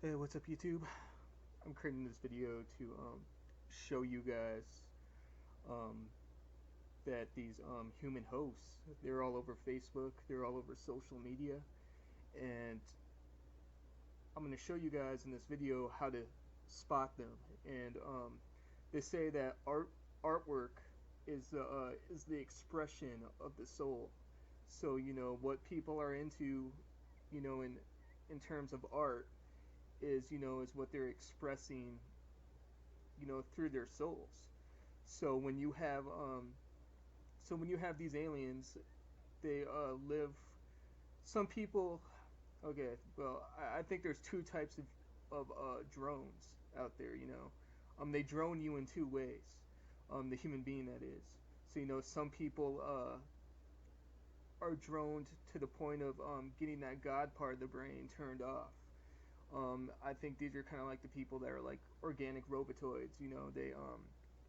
Hey, what's up YouTube? I'm creating this video to show you guys um, that these human hosts, they're all over Facebook, they're all over social media, and I'm going to show you guys in this video how to spot them. And they say that artwork is the expression of the soul. So what people are into, in terms of art is what they're expressing through their souls. So when you have these aliens, they live. Some people, okay, well, I think there's two types of drones out there. They drone you in two ways. The human being, that is. So some people are droned to the point of getting that God part of the brain turned off. I think these are kind of like the people that are like organic robotoids.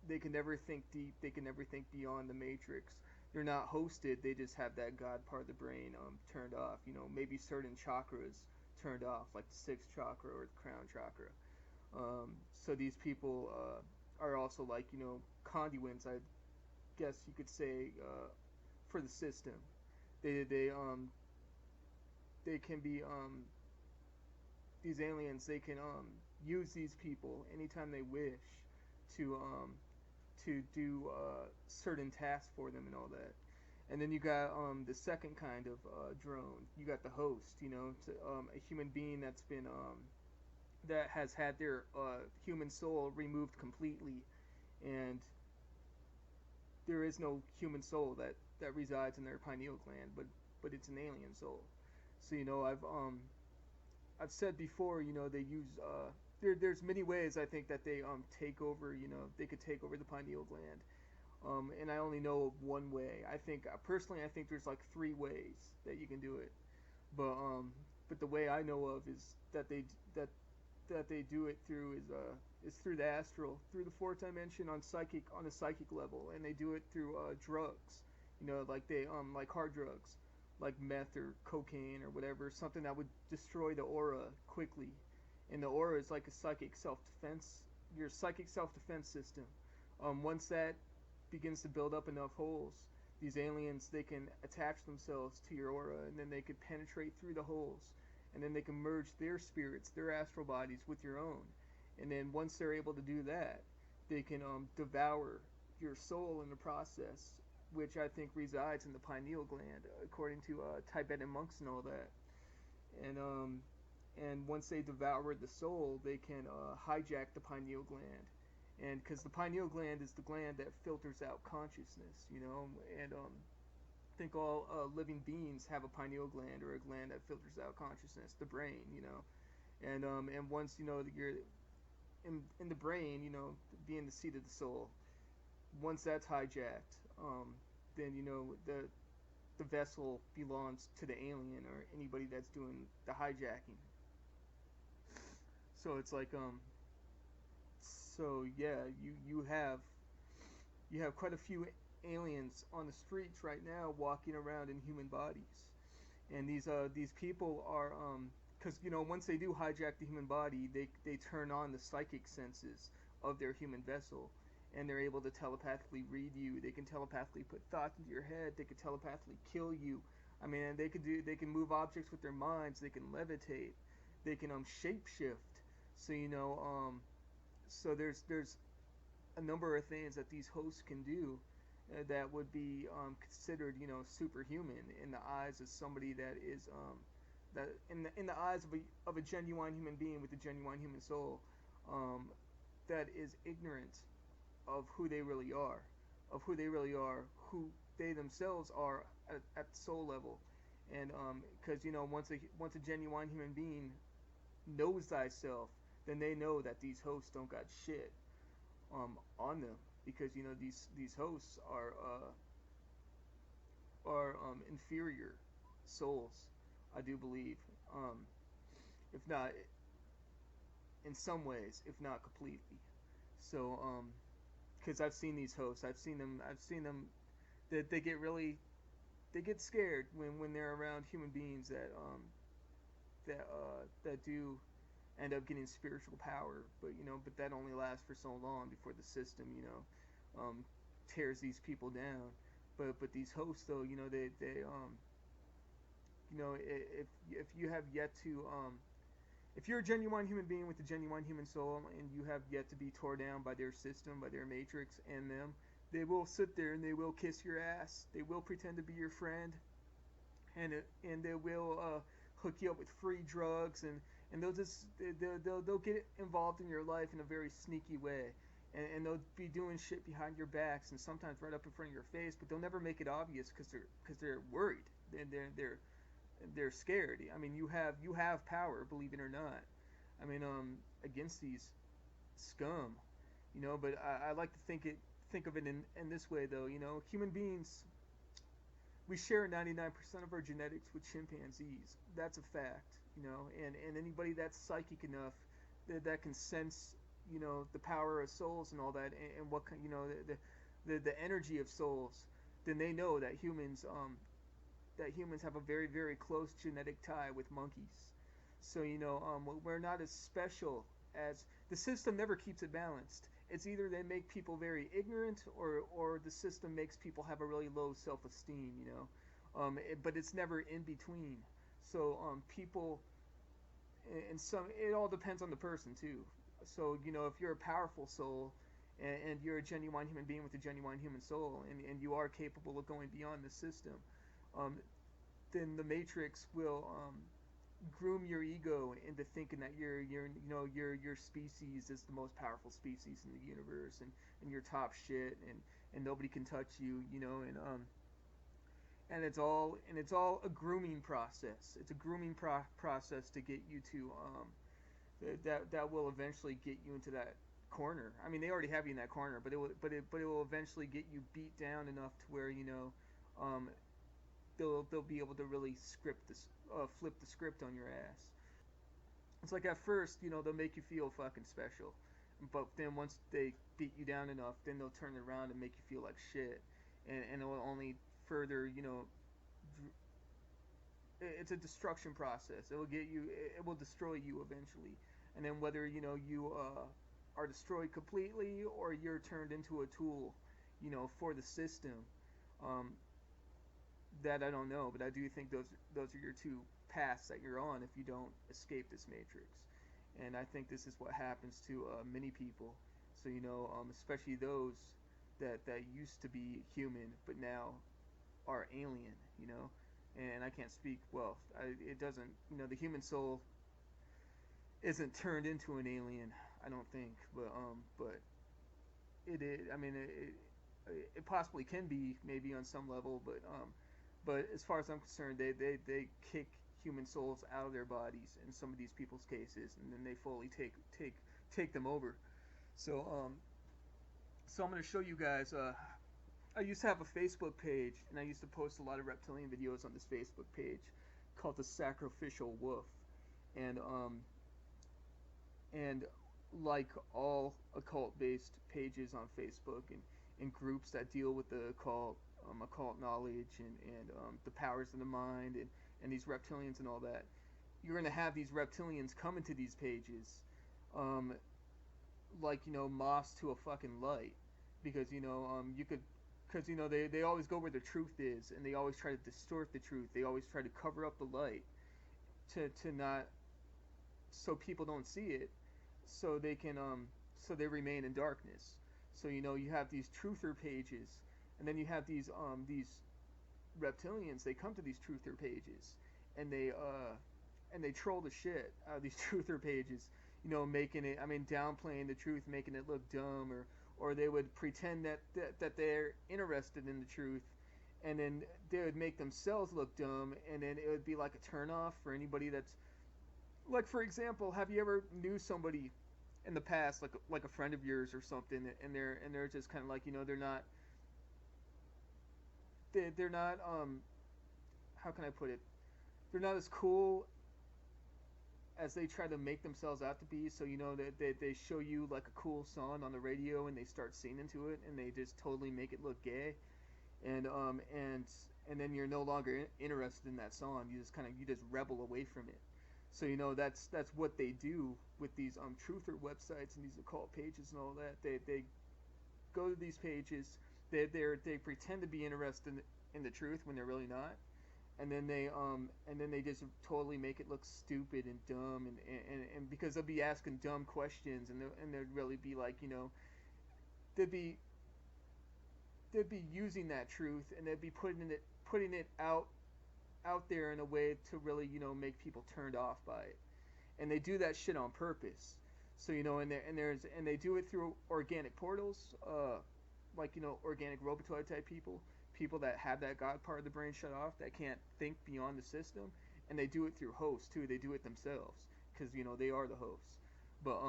They can never think deep. They can never think beyond the matrix. They're not hosted. They just have that God part of the brain turned off. Maybe certain chakras turned off, like the sixth chakra or the crown chakra. So these people are also like conduits, I guess you could say, for the system. They can be these aliens. They can use these people anytime they wish to do certain tasks for them and all that. And then you got the second kind of drone. You got the host. A human being that's been that has had their human soul removed completely, and there is no human soul that resides in their pineal gland, but it's an alien soul. So I've said before, they use there's many ways I think that they take over. They could take over the pineal gland. And I only know of one way. I think personally, I think there's like three ways that you can do it. But the way I know of is that they do it through is through the astral, through the fourth dimension on a psychic level, and they do it through drugs. Like they like hard drugs, like meth or cocaine or whatever, something that would destroy the aura quickly. And the aura is like a psychic self defense, your psychic self defense system. Once that begins to build up enough holes, these aliens, they can attach themselves to your aura, and then they could penetrate through the holes, and then they can merge their spirits, their astral bodies with your own. And then once they're able to do that, they can devour your soul in the process, which I think resides in the pineal gland, according to Tibetan monks and all that. And once they devour the soul, they can hijack the pineal gland, and because the pineal gland is the gland that filters out consciousness, and I think all living beings have a pineal gland, or a gland that filters out consciousness, the brain, and once you're in the brain, being the seat of the soul, once that's hijacked, then the vessel belongs to the alien or anybody that's doing the hijacking. So it's like so yeah, you have quite a few aliens on the streets right now walking around in human bodies, and these people are because once they do hijack the human body, they turn on the psychic senses of their human vessel, and they're able to telepathically read you. They can telepathically put thoughts into your head. They can telepathically kill you. I mean, they can move objects with their minds. They can levitate. They can shapeshift. So so there's a number of things that these hosts can do that would be considered superhuman in the eyes of somebody that is that in the eyes of a genuine human being with a genuine human soul, that is ignorant of who they really are, who they themselves are at the soul level. And because once a genuine human being knows thyself, then they know that these hosts don't got shit on them, because these hosts are inferior souls, I do believe, if not in some ways, if not completely. So because I've seen these hosts, I've seen them that they get scared when they're around human beings that that do end up getting spiritual power, but but that only lasts for so long before the system, tears these people down. But these hosts, though, if you have yet to if you're a genuine human being with a genuine human soul and you have yet to be torn down by their system, by their matrix and them, they will sit there and they will kiss your ass. They will pretend to be your friend, and they will hook you up with free drugs, and they'll get involved in your life in a very sneaky way, and they'll be doing shit behind your backs and sometimes right up in front of your face, but they'll never make it obvious because they're worried. They're scared. I mean, you have power, believe it or not. I mean, against these scum, But I like to think of it in this way, though. Human beings, we share 99% of our genetics with chimpanzees. That's a fact. And anybody that's psychic enough that can sense, the power of souls and all that, and what the energy of souls, then they know that humans have a very, very close genetic tie with monkeys. So we're not as special as the system never keeps it balanced. It's either they make people very ignorant, or the system makes people have a really low self-esteem. But it's never in between. So people, and it all depends on the person too. So if you're a powerful soul, and you're a genuine human being with a genuine human soul, and you are capable of going beyond the system, then the Matrix will groom your ego into thinking that your species is the most powerful species in the universe, and you're top shit, and nobody can touch you, and it's all a grooming process. It's a grooming process to get you to that will eventually get you into that corner. I mean, they already have you in that corner, but it will eventually get you beat down enough to where they'll be able to really flip the script on your ass. It's like at first, they'll make you feel fucking special, but then once they beat you down enough, then they'll turn it around and make you feel like shit, and it will only further, it's a destruction process. It will destroy you eventually, and then whether you are destroyed completely or you're turned into a tool, for the system. That I don't know, but I do think those are your two paths that you're on if you don't escape this matrix. And I think this is what happens to many people. So especially those that used to be human but now are alien. And I can't speak. Well, it doesn't. The human soul isn't turned into an alien. I don't think, but it is. I mean, it possibly can be, maybe on some level, but as far as I'm concerned, they kick human souls out of their bodies in some of these people's cases, and then they fully take them over. So I'm going to show you guys. I used to have a Facebook page, and I used to post a lot of reptilian videos on this Facebook page called the Sacrificial Wolf, and like all occult-based pages on Facebook and groups that deal with the occult knowledge and the powers of the mind and these reptilians and all that, you're going to have these reptilians come into these pages like moths to a fucking light, because they always go where the truth is, and they always try to distort the truth. They always try to cover up the light to not, so people don't see it, so they can so they remain in darkness. So you have these truther pages, and then you have these reptilians. They come to these truther pages, and they troll the shit out of these truther pages, making it, downplaying the truth, making it look dumb, or they would pretend that they're interested in the truth, and then they would make themselves look dumb, and then it would be like a turnoff for anybody that's, like, for example, have you ever knew somebody in the past, like a friend of yours or something, and they're just kind of like, they're not how can I put it? They're not as cool as they try to make themselves out to be. So they show you like a cool song on the radio, and they start singing to it, and they just totally make it look gay, and then you're no longer interested in that song. You just rebel away from it. So that's what they do with these truther websites and these occult pages and all that. They go to these pages. They pretend to be interested in the truth when they're really not, and then they just totally make it look stupid and dumb, and because they'll be asking dumb questions, and they'd really be like, they'd be they'd be using that truth, and they'd be putting it out there in a way to really make people turned off by it, and they do that shit on purpose. So and they do it through organic portals, like organic robotoid type people that have that god part of the brain shut off, that can't think beyond the system, and they do it through hosts too. They do it themselves because they are the hosts. But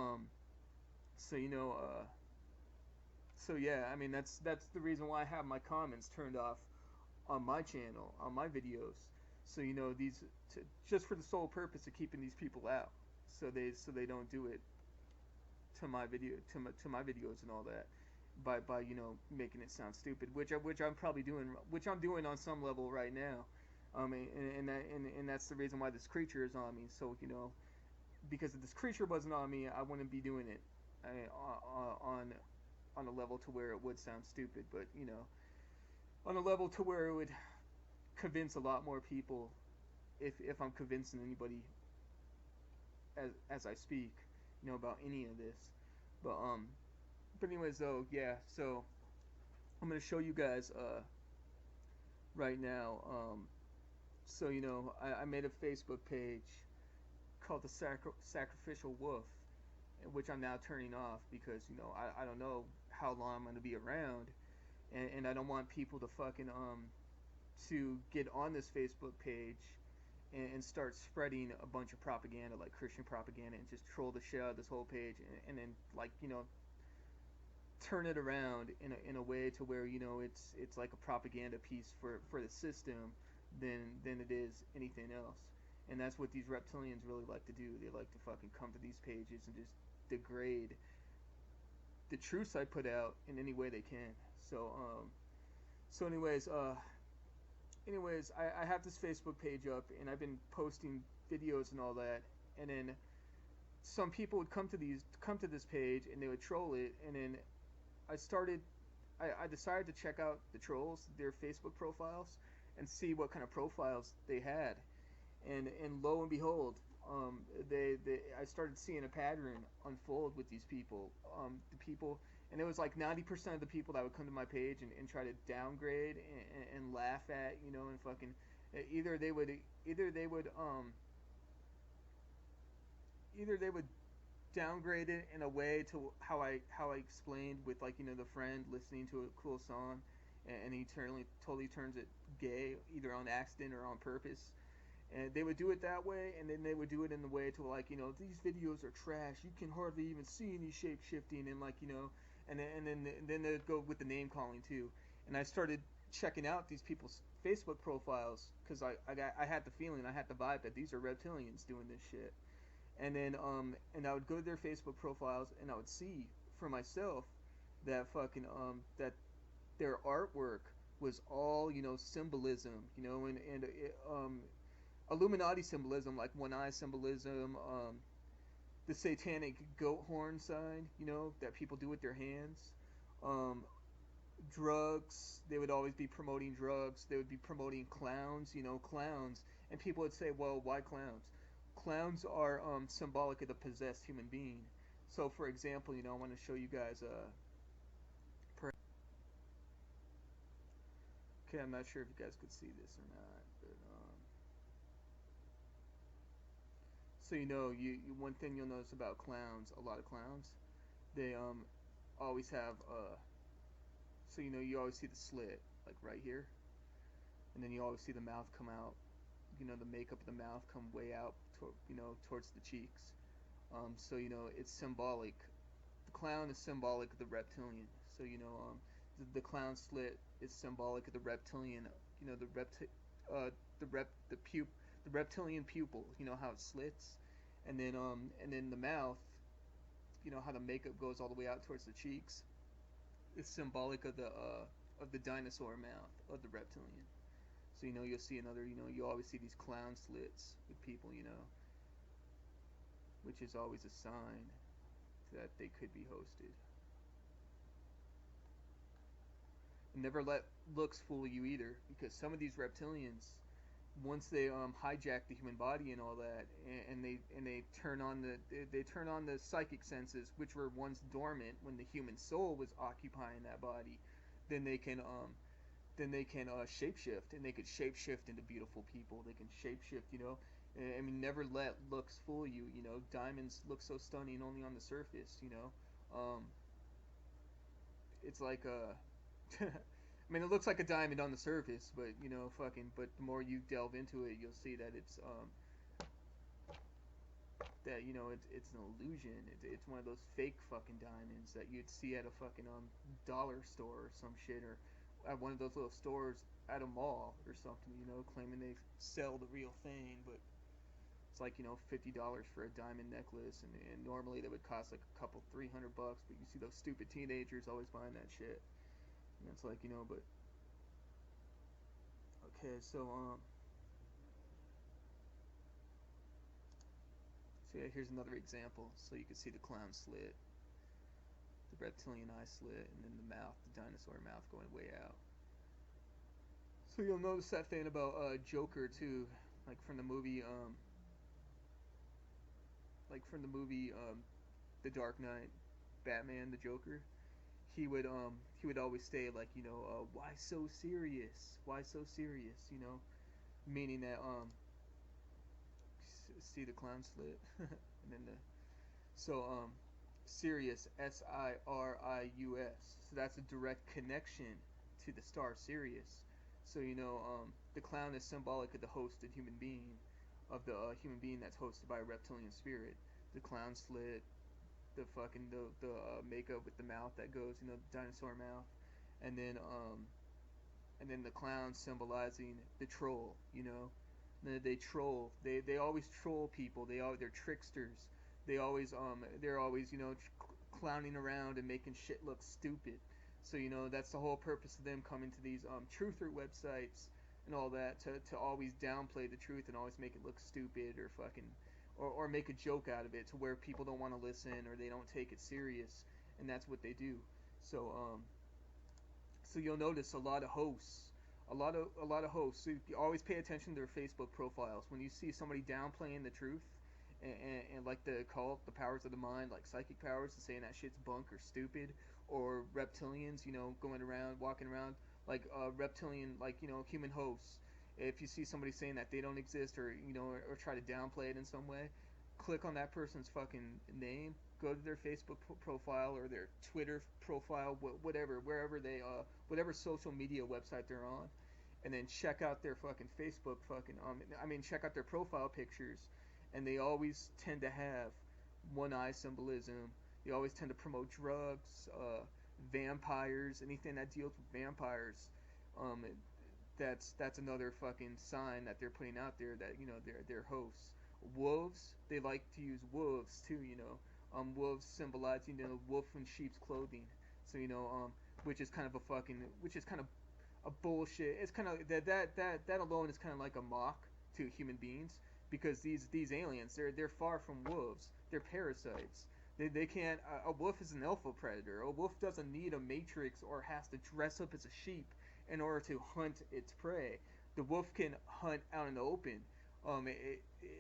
so so yeah, I mean that's the reason why I have my comments turned off on my channel, on my videos. So these just for the sole purpose of keeping these people out, so they don't do it to my videos and all that, by making it sound stupid, which I'm probably doing, which I'm doing on some level right now. And that's the reason why this creature is on me. So because if this creature wasn't on me, I wouldn't be doing it on a level to where it would sound stupid, but on a level to where it would convince a lot more people, if I'm convincing anybody as I speak, about any of this. But anyways, though, yeah. So I'm gonna show you guys right now. So I made a Facebook page called the Sacrificial Wolf, which I'm now turning off because I don't know how long I'm gonna be around, and I don't want people to fucking to get on this Facebook page and start spreading a bunch of propaganda, like Christian propaganda, and just troll the shit out of this whole page, and then like turn it around in a way to where it's like a propaganda piece for the system than it is anything else. And that's what these reptilians really like to do. They like to fucking come to these pages and just degrade the truths I put out in any way they can. So anyways, I have this Facebook page up, and I've been posting videos and all that, and then some people would come to this page and they would troll it, and then I decided to check out the trolls, their Facebook profiles, and see what kind of profiles they had, and lo and behold, I started seeing a pattern unfold with these people. The people, and it was like 90% of the people that would come to my page and try to downgrade and laugh at, and fucking either they would downgrade it in a way to how I explained with, like, the friend listening to a cool song, and he totally turns it gay, either on accident or on purpose. And they would do it that way, and then they would do it in the way to, like, these videos are trash, you can hardly even see any shape shifting, and, like, and then they'd go with the name calling too. And I started checking out these people's Facebook profiles because I had the feeling, I had the vibe that these are reptilians doing this shit. And then and I would go to their Facebook profiles, and I would see for myself that fucking that their artwork was all symbolism, and Illuminati symbolism, like one eye symbolism, the satanic goat horn sign, that people do with their hands, drugs. They would always be promoting drugs. They would be promoting clowns, clowns, and people would say, well, why clowns? Clowns are symbolic of the possessed human being. So, for example, I want to show you guys okay, I'm not sure if you guys could see this or not, but so you one thing you'll notice about clowns, a lot of clowns, they always have so you always see the slit, like right here, and then you always see the mouth come out, the makeup of the mouth come way out towards the cheeks. So it's symbolic. The clown is symbolic of the reptilian. So the clown slit is symbolic of the reptilian. The reptilian pupil. How it slits, and then the mouth. How the makeup goes all the way out towards the cheeks. It's symbolic of the dinosaur mouth of the reptilian. So you'll see another. You always see these clown slits with people. which is always a sign that they could be hosted. And never let looks fool you either, because some of these reptilians, once they hijack the human body and all that, and they turn on they turn on the psychic senses, which were once dormant when the human soul was occupying that body, then they can shapeshift, and they could shapeshift into beautiful people. They can shapeshift, you know. I mean, never let looks fool you. You know, diamonds look so stunning only on the surface. You know, it's like I mean, it looks like a diamond on the surface, but you know, but the more you delve into it, you'll see that it's that you know it's an illusion. It's one of those fake fucking diamonds that you'd see at a fucking dollar store or some shit, or at one of those little stores at a mall or something. You know, claiming they sell the real thing, but it's like, you know, $50 for a diamond necklace, and normally that would cost like a couple $300. But you see those stupid teenagers always buying that shit. And it's like, you know, but okay, so yeah, here's another example. So you can see the clown slit, the reptilian eye slit, and then the mouth, the dinosaur mouth going way out. So you'll notice that thing about Joker too, like from the movie, The Dark Knight, Batman, the Joker. He would always say, like, you know, why so serious? Why so serious? You know, meaning that see the clown slit, and then Sirius, Sirius. So that's a direct connection to the star Sirius. So you know, the clown is symbolic of the hosted human being, of the human being that's hosted by a reptilian spirit. The clown slit, the makeup with the mouth that goes, you know, the dinosaur mouth, and then the clown symbolizing the troll, you know. They troll. They always troll people. They're tricksters. They're always, you know, clowning around and making shit look stupid. So you know, that's the whole purpose of them coming to these truther websites and all that, to always downplay the truth and always make it look stupid, or fucking or make a joke out of it, to where people don't want to listen or they don't take it serious, and that's what they do. So so you'll notice a lot of hosts, So you always pay attention to their Facebook profiles. When you see somebody downplaying the truth, and like the cult, the powers of the mind, like psychic powers, and saying that shit's bunk or stupid, or reptilians, you know, walking around like reptilian, like, you know, human hosts. If you see somebody saying that they don't exist, or you know, or try to downplay it in some way, click on that person's fucking name, go to their Facebook profile or their Twitter profile, whatever, whatever social media website they're on, and then check out their fucking Facebook check out their profile pictures, and they always tend to have one eye symbolism. They always tend to promote drugs, vampires, anything that deals with vampires. Um, that's another fucking sign that they're putting out there, that, you know, they're hosts. Wolves, they like to use wolves too, you know. Wolves symbolizing, you know, wolf in sheep's clothing. So you know, which is kind of a bullshit. It's kind of that alone is kind of like a mock to human beings, because these aliens, they're far from wolves. They're parasites. They can't. A wolf is an alpha predator. A wolf doesn't need a matrix or has to dress up as a sheep in order to hunt its prey. The wolf can hunt out in the open.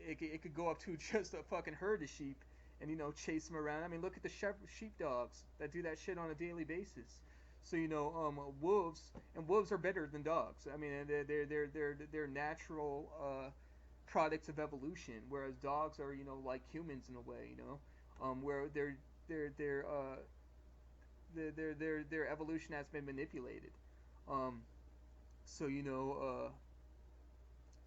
It could go up to just a fucking herd of sheep and, you know, chase them around. I mean, look at the sheepdogs that do that shit on a daily basis. So you know, wolves are better than dogs. I mean, they're natural products of evolution, whereas dogs are, you know, like humans in a way, you know, where their evolution has been manipulated. Um, so you know,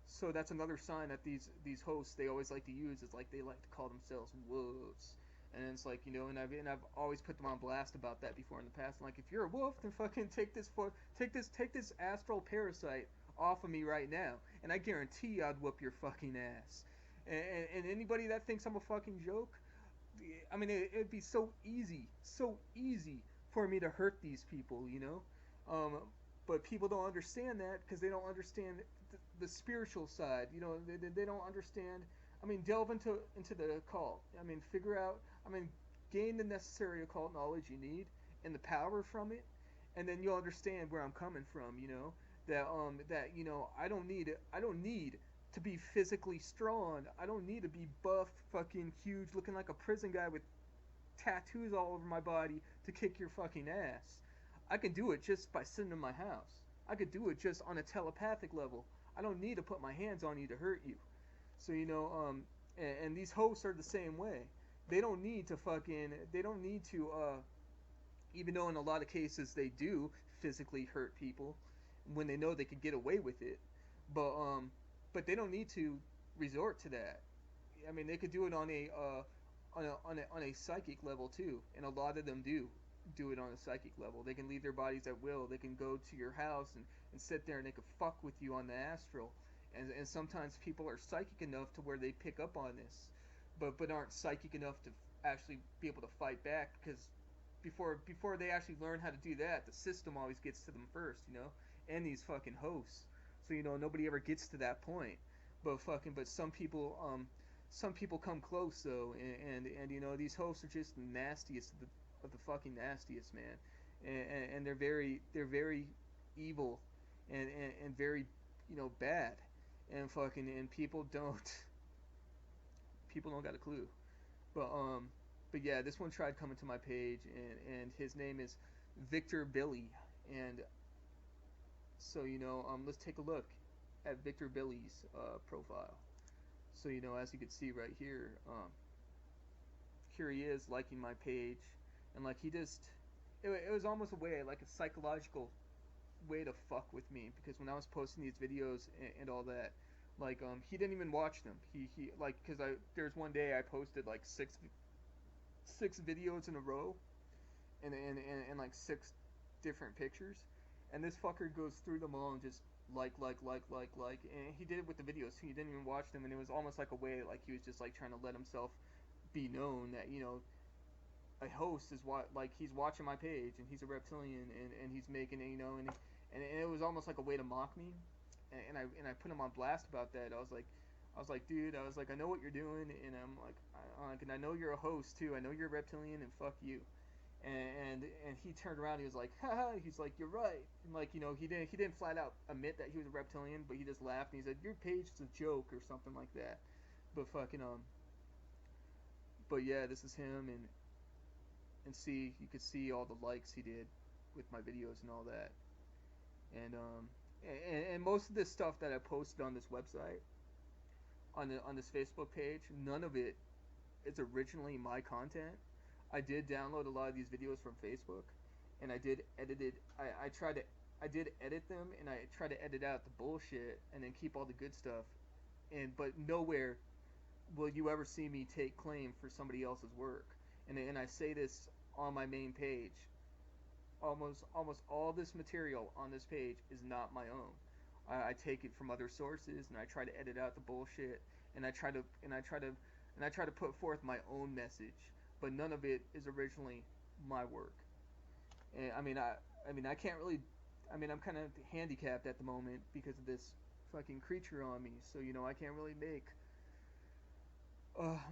so that's another sign that these hosts, they always like to use, is like they like to call themselves wolves. And it's like, you know, and I've always put them on blast about that before in the past. I'm like, if you're a wolf, then fucking take this astral parasite off of me right now, and I guarantee I'd whoop your fucking ass. And anybody that thinks I'm a fucking joke, I mean, it'd be so easy for me to hurt these people, you know. But people don't understand that, because they don't understand the spiritual side. You know, they don't understand I mean, delve into the occult. I mean, figure out. I mean, gain the necessary occult knowledge you need and the power from it, and then you'll understand where I'm coming from. That I don't need to be physically strong. I don't need to be buff, fucking huge, looking like a prison guy with tattoos all over my body to kick your fucking ass. I can do it just by sitting in my house. I could do it just on a telepathic level. I don't need to put my hands on you to hurt you. So and these hosts are the same way. They don't need to even though in a lot of cases they do physically hurt people when they know they could get away with it. But they don't need to resort to that. I mean, they could do it on a psychic level too, and a lot of them do it on a psychic level. They can leave their bodies at will. They can go to your house and sit there and they can fuck with you on the astral. And sometimes people are psychic enough to where they pick up on this, but aren't psychic enough to actually be able to fight back, because before they actually learn how to do that, the system always gets to them first, and these fucking hosts. So nobody ever gets to that point. But some people come close though, and these hosts are just the nastiest of the fucking nastiest, man. And they're very evil and very bad, and people don't got a clue. But yeah, this one tried coming to my page, and his name is Victor Billy. And so let's take a look at Victor Billy's profile. So as you can see right here, here he is liking my page, and like it was almost a way, like a psychological way to fuck with me, because when I was posting these videos and all that, like he didn't even watch them. He like, because there's one day I posted like six videos in a row, and like six different pictures, and this fucker goes through them all and just like, and he did it with the videos too. He didn't even watch them, and it was almost like a way, like he was just like trying to let himself be known that a host is like he's watching my page and he's a reptilian, and he's making it, and it was almost like a way to mock me, and I put him on blast about that. I was like, dude, I know what you're doing, and and I know you're a host too. I know you're a reptilian, and fuck you. And he turned around. He was like, haha. He's like, you're right. And like, he didn't flat out admit that he was a reptilian, but he just laughed and he said, your page is a joke or something like that. But yeah, this is him, and see, you could see all the likes he did with my videos and all that. And most of this stuff that I posted on this website, on this Facebook page, none of it is originally my content. I did download a lot of these videos from Facebook, and I did edit it. I did edit them, and I tried to edit out the bullshit and then keep all the good stuff. But nowhere will you ever see me take claim for somebody else's work. And I say this on my main page. Almost all this material on this page is not my own. I take it from other sources, and I try to edit out the bullshit, and I try to put forth my own message. But none of it is originally my work. And I can't really. I'm kind of handicapped at the moment because of this fucking creature on me. So I can't really make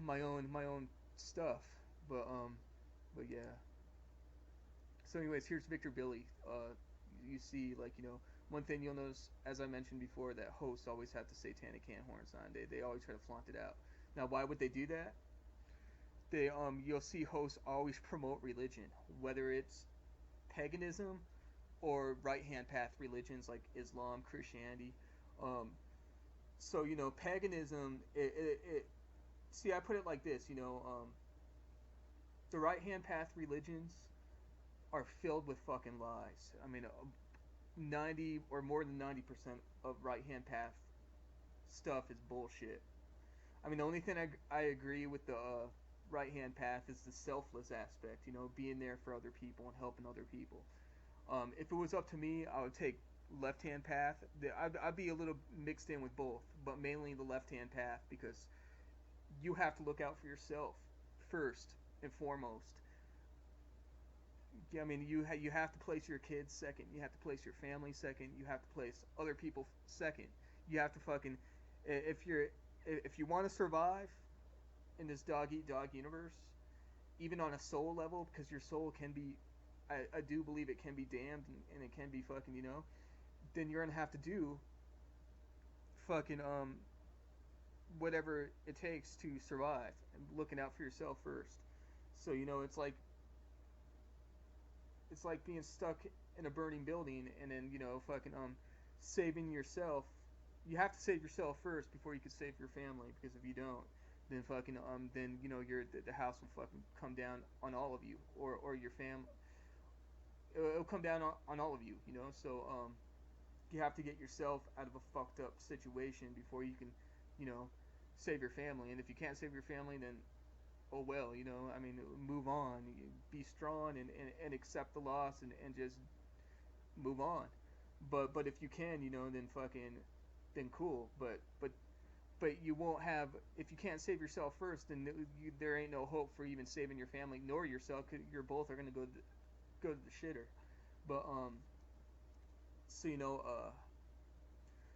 my own stuff. But yeah. So anyways, here's Victor Billy. You see, like, one thing you'll notice, as I mentioned before, that hosts always have the satanic hand horns on. They always try to flaunt it out. Now, why would they do that? You'll see hosts always promote religion, whether it's paganism or right-hand path religions like Islam, Christianity. So paganism. See, I put it like this. The right-hand path religions are filled with fucking lies. 90 or more than 90% of right-hand path stuff is bullshit. The only thing I agree with the right-hand path is the selfless aspect, being there for other people and helping other people. If it was up to me, I would take left-hand path. I'd be a little mixed in with both, but mainly the left-hand path, because you have to look out for yourself first and foremost. You have to place your kids second. You have to place your family second. You have to place other people second. You have to fucking, if if you want to survive in this dog eat dog universe, even on a soul level, because your soul can be, I do believe it can be damned, and it can be fucking, then you're gonna have to do fucking whatever it takes to survive and looking out for yourself first. So it's like being stuck in a burning building, and then fucking saving yourself. You have to save yourself first before you can save your family, because if you don't, then fucking then the house will fucking come down on all of you, or your family. It'll come down on all of you, So you have to get yourself out of a fucked up situation before you can, you know, save your family. And if you can't save your family, then oh well, I mean, move on. Be strong and accept the loss, and just move on. But if you can, then fucking, then cool. But you won't have, if you can't save yourself first, then there ain't no hope for even saving your family nor yourself. Cause you're both are gonna go to the shitter. But so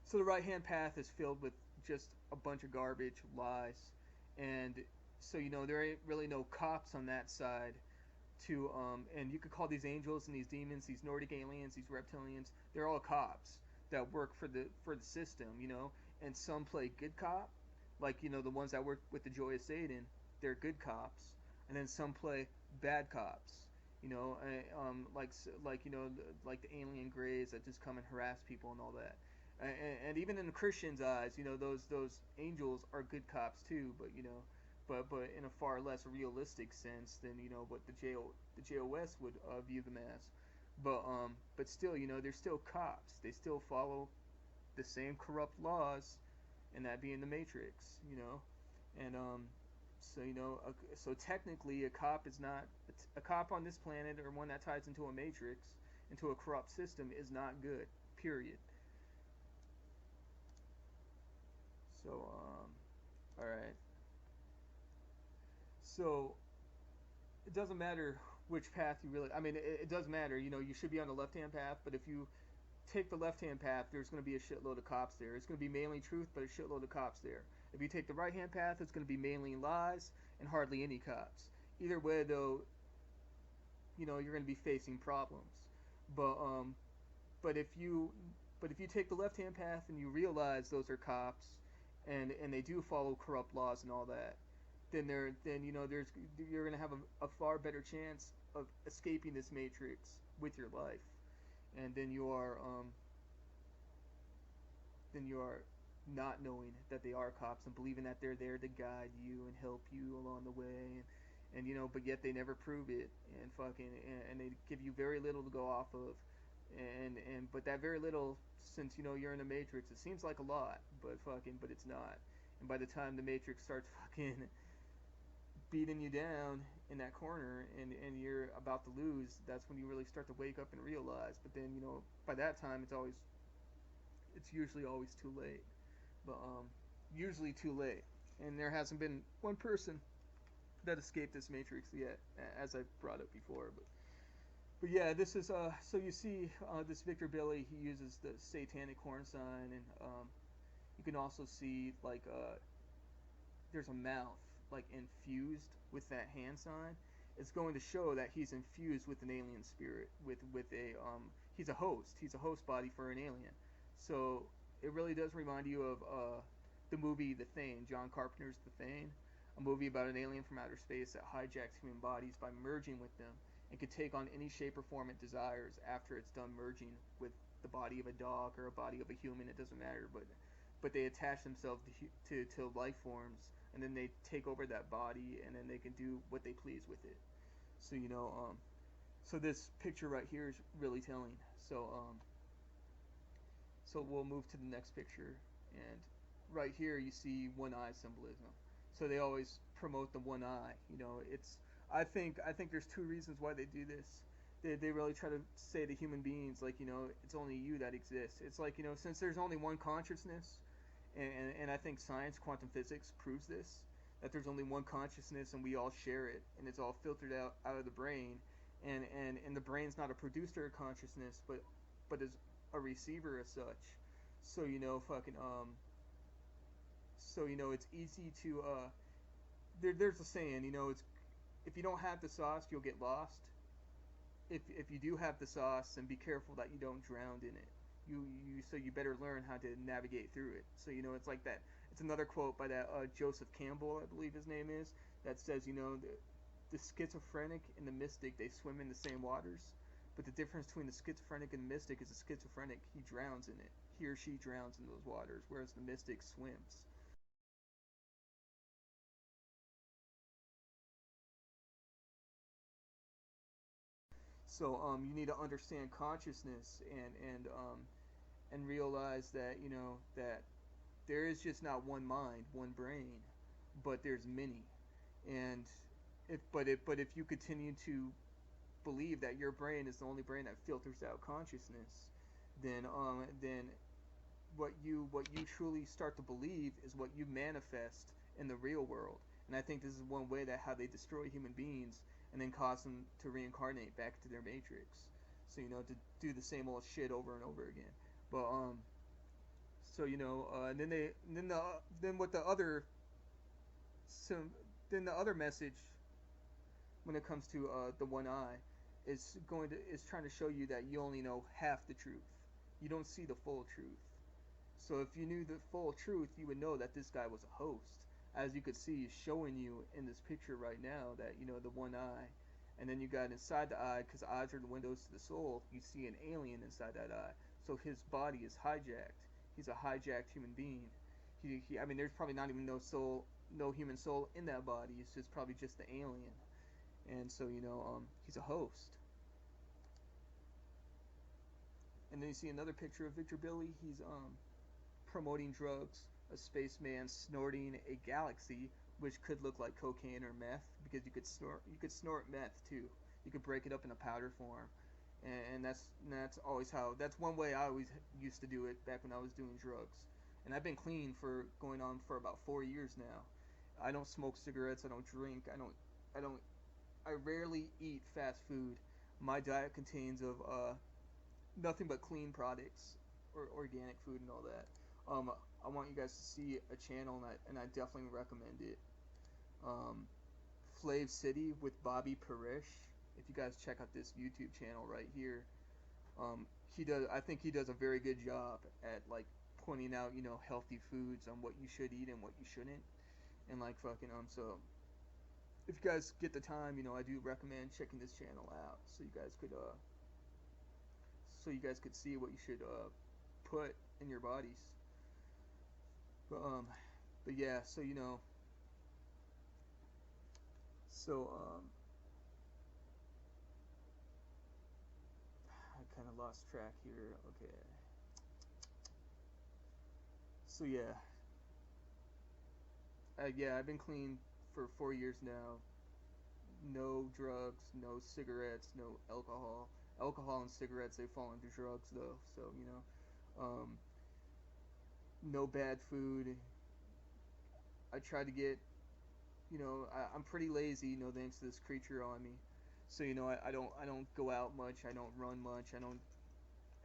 so the right hand path is filled with just a bunch of garbage, lies, and so there ain't really no cops on that side to and you could call these angels and these demons, these Nordic aliens, these reptilians, they're all cops that work for the system, and some play good cop, like the ones that work with the Joy of Satan, they're good cops, and then some play bad cops, like the alien greys that just come and harass people and all that. And even in the Christians' eyes, those angels are good cops too, but but in a far less realistic sense than what the JOS would view them as. But still, they're still cops. They still follow the same corrupt laws, and that being the Matrix, and so technically a cop is not a cop on this planet, or one that ties into a matrix, into a corrupt system, is not good. Period. So all right. So it doesn't matter which path you really. I mean, it does matter. You should be on the left-hand path, but if you take the left-hand path, there's going to be a shitload of cops there. It's going to be mainly truth, but a shitload of cops there. If you take the right-hand path, it's going to be mainly lies and hardly any cops. Either way, though, you're going to be facing problems. But but if you take the left-hand path and you realize those are cops, and they do follow corrupt laws and all that, then you're going to have a far better chance of escaping this matrix with your life. And then you are not knowing that they are cops, and believing that they're there to guide you and help you along the way, and but yet they never prove it, and fucking and they give you very little to go off of, and but that very little, since you're in a matrix, it seems like a lot, but it's not. And by the time the matrix starts fucking beating you down in that corner, and you're about to lose, that's when you really start to wake up and realize. But then by that time it's usually always too late. But usually too late, and there hasn't been one person that escaped this matrix yet, as I've brought up before. But yeah, this is so you see this Victor Billy, he uses the satanic horn sign, and you can also see like there's a mouth like infused with that hand sign. It's going to show that he's infused with an alien spirit, with a he's a host body for an alien. So it really does remind you of the movie The Thing, John Carpenter's The Thing, a movie about an alien from outer space that hijacks human bodies by merging with them, and can take on any shape or form it desires after it's done merging with the body of a dog or a body of a human. It doesn't matter, but they attach themselves to life forms, and then they take over that body, and then they can do what they please with it. So so this picture right here is really telling. So we'll move to the next picture, and right here you see one eye symbolism. So they always promote the one eye. It's I think there's two reasons why they do this. They really try to say to human beings, like, it's only you that exists. It's like, since there's only one consciousness, and I think science, quantum physics proves this, that there's only one consciousness and we all share it, and it's all filtered out of the brain, and the brain's not a producer of consciousness, but is a receiver as such. So So you know it's easy to there's a saying, you know, it's if you don't have the sauce, you'll get lost. If you do have the sauce, then be careful that you don't drown in it. So you better learn how to navigate through it. So you know it's like that. It's another quote by that Joseph Campbell, I believe his name is, that says, you know, the schizophrenic and the mystic, they swim in the same waters, but the difference between the schizophrenic and the mystic is the schizophrenic, he drowns in it. He or she drowns in those waters, whereas the mystic swims. So you need to understand consciousness and realize that you know that there is just not one mind, one brain, but there's many. And but if you continue to believe that your brain is the only brain that filters out consciousness, then what you truly start to believe is what you manifest in the real world. And I think this is one way that how they destroy human beings and then cause them to reincarnate back to their matrix. So you know to do the same old shit over and over again. But so you know, and then they then what the other so then the other message when it comes to the one eye is trying to show you that you only know half the truth. You don't see the full truth. So if you knew the full truth, you would know that this guy was a host. As you could see, he's showing you in this picture right now that you know the one eye, and then you got inside the eye because eyes are the windows to the soul. You see an alien inside that eye, so his body is hijacked. He's a hijacked human being. I mean, there's probably not even no soul, no human soul in that body. It's just probably just the alien, and so you know, he's a host. And then you see another picture of Victor Billy. He's promoting drugs, a spaceman snorting a galaxy, which could look like cocaine or meth, because you could snort meth too. You could break it up in a powder form, and that's always how that's one way I always used to do it back when I was doing drugs. And I've been clean for going on for about 4 years now. I don't smoke cigarettes. I don't drink. I don't. I rarely eat fast food. My diet contains of nothing but clean products or organic food and all that. I want you guys to see a channel, and I definitely recommend it. Um, Flav City with Bobby Parish. If you guys check out this YouTube channel right here, he does. I think he does a very good job at like pointing out, you know, healthy foods on what you should eat and what you shouldn't, and like fucking so. If you guys get the time, you know, I do recommend checking this channel out so you guys could see what you should put in your bodies. But but yeah, so you know, so I kind of lost track here. Okay, so yeah, yeah, I've been clean for 4 years now. No drugs, no cigarettes, no alcohol. Alcohol and cigarettes, they fall into drugs though. So you know, no bad food. I try to get, you know, I'm pretty lazy, you know, thanks to this creature on me. So you know, I don't go out much. I don't run much. I don't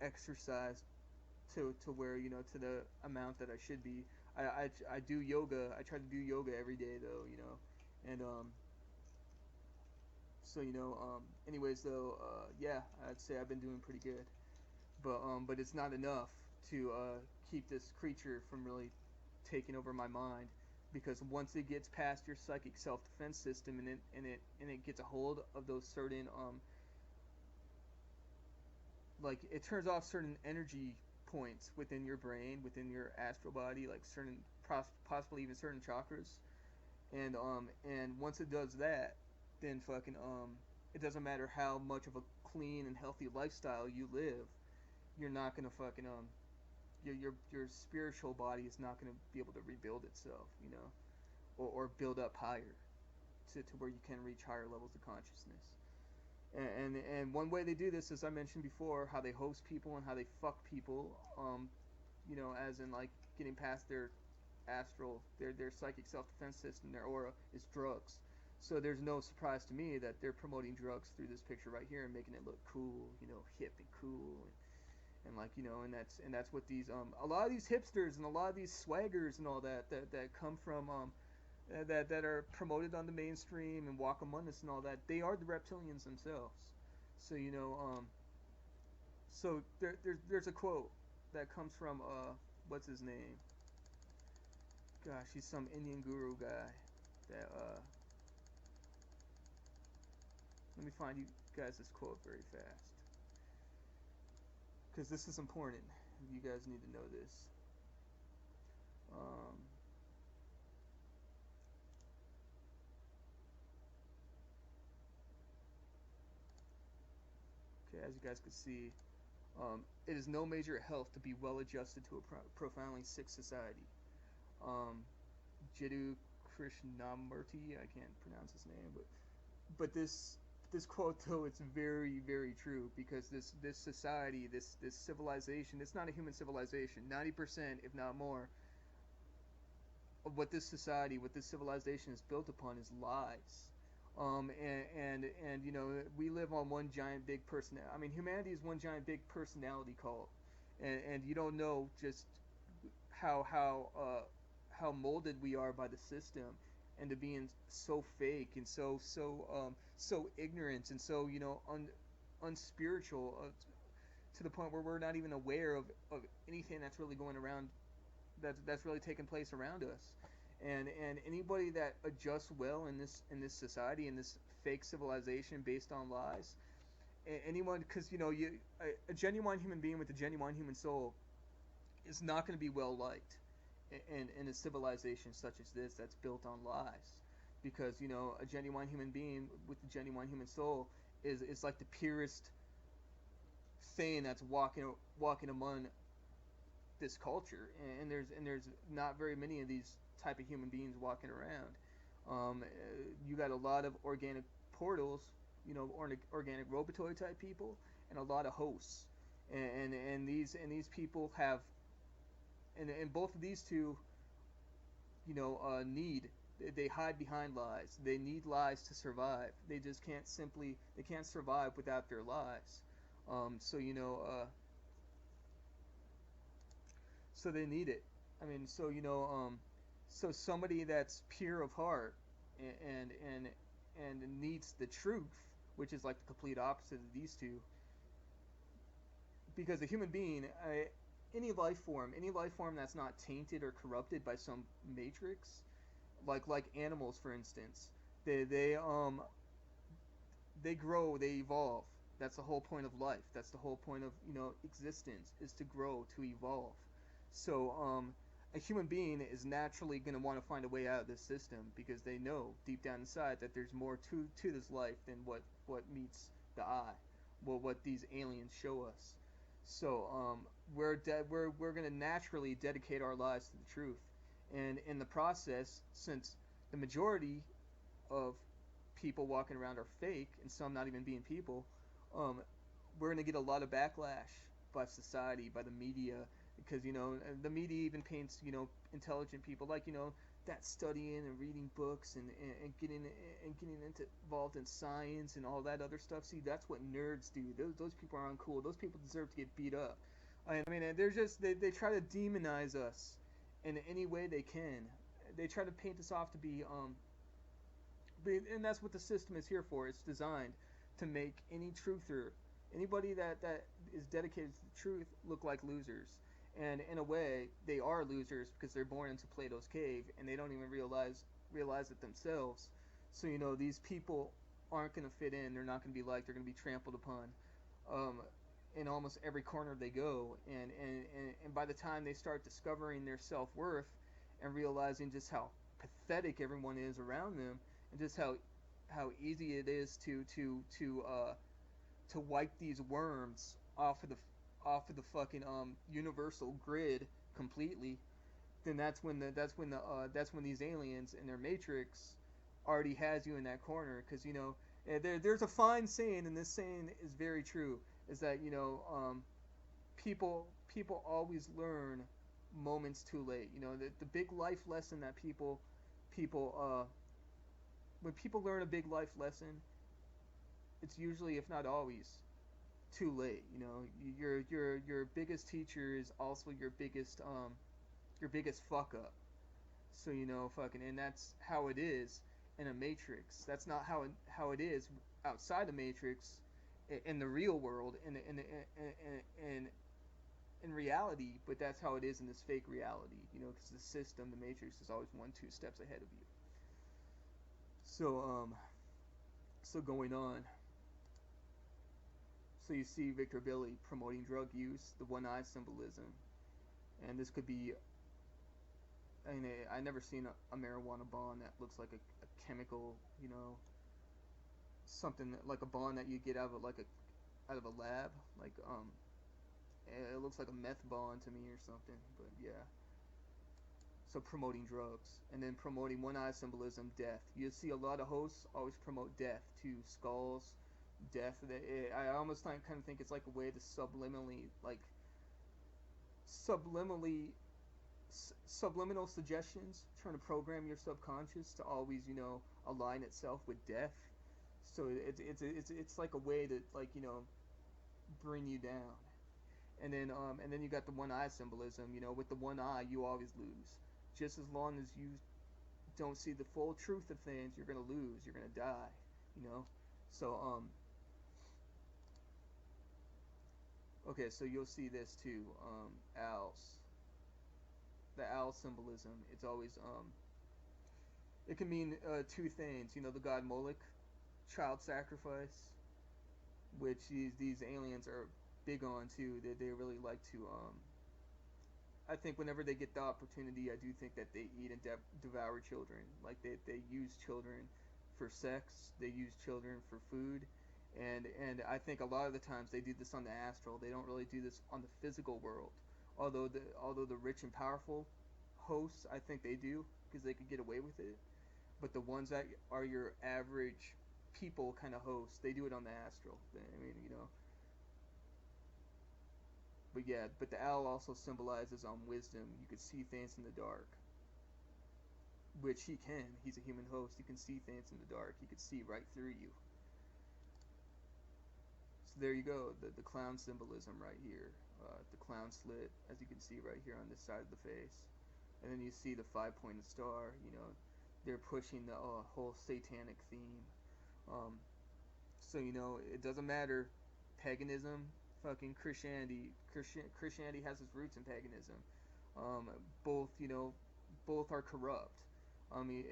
exercise to where you know to the amount that I should be. I do yoga. I try to do yoga every day though, you know, and so you know anyways though yeah, I'd say I've been doing pretty good, but it's not enough to keep this creature from really taking over my mind, because once it gets past your psychic self-defense system and it gets a hold of those certain like it turns off certain energy points within your brain, within your astral body, like certain possibly even certain chakras, and once it does that, then fucking it doesn't matter how much of a clean and healthy lifestyle you live, you're not gonna fucking your spiritual body is not gonna be able to rebuild itself, you know, or build up higher to where you can reach higher levels of consciousness. And one way they do this, as I mentioned before, how they host people and how they fuck people, you know, as in like getting past their astral, their psychic self-defense system, their aura, is drugs. So there's no surprise to me that they're promoting drugs through this picture right here and making it look cool, you know, hip and cool, and like and that's what these a lot of these hipsters and a lot of these swaggers and all that come from that are promoted on the mainstream and walk among us and all that, they are the reptilians themselves. So there's a quote that comes from what's his name? Gosh, he's some Indian guru guy. That let me find you guys this quote very fast, because this is important. You guys need to know this. Um, okay, as you guys can see, it is no major health to be well adjusted to a profoundly sick society. Um, Jiddu Krishnamurti, I can't pronounce his name, but this quote though, it's very very true, because this society, this civilization, it's not a human civilization. 90%, if not more, of what this society, what this civilization is built upon is lies. And we live on one giant big person. I mean, humanity is one giant big personality cult, and you don't know just how how molded we are by the system, and to being so fake and so ignorant and so unspiritual, to the point where we're not even aware of anything that's really going around, that's really taking place around us. And anybody that adjusts well in this society, in this fake civilization based on lies, anyone, because a genuine human being with a genuine human soul is not going to be well liked in a civilization such as this that's built on lies, because a genuine human being with a genuine human soul is like the purest thing that's walking among this culture, and there's not very many of these type of human beings walking around. You got a lot of organic portals, organic robotoid type people, and a lot of hosts, and these people have, and both of these two, need, they hide behind lies. They need lies to survive. They just they can't survive without their lies. So so they need it. I mean, so somebody that's pure of heart and and and needs the truth, which is like the complete opposite of these two, because a human being, any life form that's not tainted or corrupted by some matrix, like animals, for instance, they grow, they evolve. That's the whole point of life. That's the whole point of existence, is to grow, to evolve. So a human being is naturally going to want to find a way out of this system, because they know deep down inside that there's more to this life than what meets the eye, well, what these aliens show us. So we're going to naturally dedicate our lives to the truth, and in the process, since the majority of people walking around are fake, and some not even being people, we're going to get a lot of backlash by society, by the media, because the media even paints intelligent people like that studying and reading books and getting involved in science and all that other stuff. See, that's what nerds do. Those people are uncool. Those people deserve to get beat up. I mean, they're just they try to demonize us in any way they can. They try to paint us off to be and that's what the system is here for. It's designed to make any truther, anybody that is dedicated to the truth, look like losers. And in a way, they are losers, because they're born into Plato's cave and they don't even realize it themselves. So these people aren't going to fit in. They're not going to be liked. They're going to be trampled upon in almost every corner they go. And by the time they start discovering their self-worth and realizing just how pathetic everyone is around them, and just how easy it is to wipe these worms off of the fucking universal grid completely, then that's when these aliens in their matrix already has you in that corner. Because there's a fine saying, and this saying is very true, is that people always learn moments too late. The big life lesson that people when people learn a big life lesson, it's usually, if not always, too late. You know, your biggest teacher is also your biggest fuck up. So you know, fucking, and that's how it is in a matrix. That's not how it is outside the matrix, in the real world, in reality. But that's how it is in this fake reality. You know, because the system, the matrix, is always 1, 2 steps ahead of you. So so going on. So you see Victor Billy promoting drug use, the one eye symbolism, and this could be. I mean, I never seen a marijuana bond that looks like a chemical, you know, something like a bond that you get out of out of a lab. Like it looks like a meth bond to me or something. But yeah. So promoting drugs and then promoting one eye symbolism, death. You see a lot of hosts always promote death to skulls, death. I almost kind of think it's like a way to subliminally subliminal suggestions, trying to program your subconscious to always, you know, align itself with death. So it's like a way to, like, you know, bring you down. And then you got the one eye symbolism. You know, with the one eye, you always lose. Just as long as you don't see the full truth of things, you're gonna lose. You're gonna die. You know. So okay, so you'll see this too. Owls. The owl symbolism. It's always it can mean two things. You know, the god Moloch, child sacrifice, which these aliens are big on too. They really like to I think whenever they get the opportunity, I do think that they eat and devour children. Like they use children for sex. They use children for food. And I think a lot of the times they do this on the astral. They don't really do this on the physical world. Although the rich and powerful hosts, I think they do, because they could get away with it. But the ones that are your average people kind of hosts, they do it on the astral. I mean, you know. But yeah, but the owl also symbolizes wisdom. You could see things in the dark, which he can. He's a human host. He can see things in the dark. He could see right through you. So there you go, the clown symbolism right here. The clown slit, as you can see right here on this side of the face. And then you see the 5-pointed star. You know, they're pushing the whole satanic theme. Um, so, you know, it doesn't matter. Paganism, fucking Christianity. Christianity has its roots in paganism. Both, you know, both are corrupt. I mean,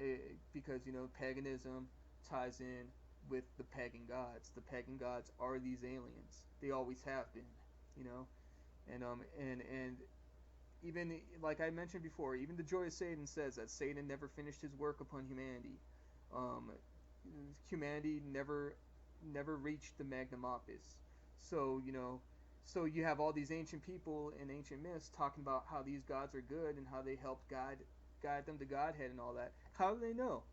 because, you know, paganism ties in with the pagan gods. The pagan gods are these aliens. They always have been, you know. And even, like I mentioned before, even the Joy of Satan says that Satan never finished his work upon humanity. Um, Humanity never reached the magnum opus. So, you know, so you have all these ancient people in ancient myths talking about how these gods are good and how they helped guide them to Godhead and all that. How do they know?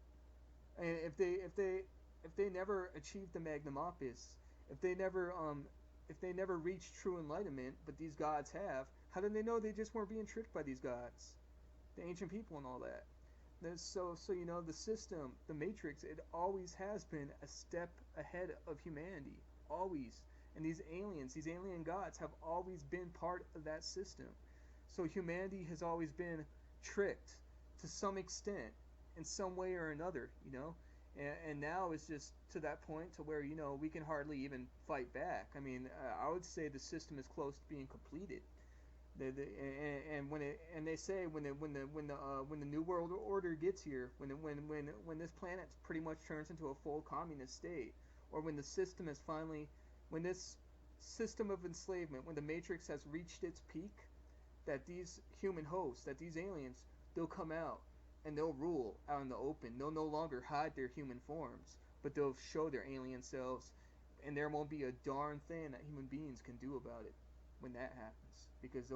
And if they never achieved the magnum opus, if they never reached true enlightenment, but these gods have, how do they know they just weren't being tricked by these gods, the ancient people and all that? So you know, the system, the matrix, it always has been a step ahead of humanity, always. And these aliens, these alien gods, have always been part of that system. So humanity has always been tricked to some extent, in some way or another, you know. And now it's just to that point to where, you know, we can hardly even fight back. I mean, I would say the system is close to being completed. And they say when the new world order gets here, when this planet pretty much turns into a full communist state, or when the system is finally, when this system of enslavement, when the matrix has reached its peak, that these human hosts, that these aliens, they'll come out and they'll rule out in the open. They'll no longer hide their human forms, but they'll show their alien selves, and there won't be a darn thing that human beings can do about it when that happens, because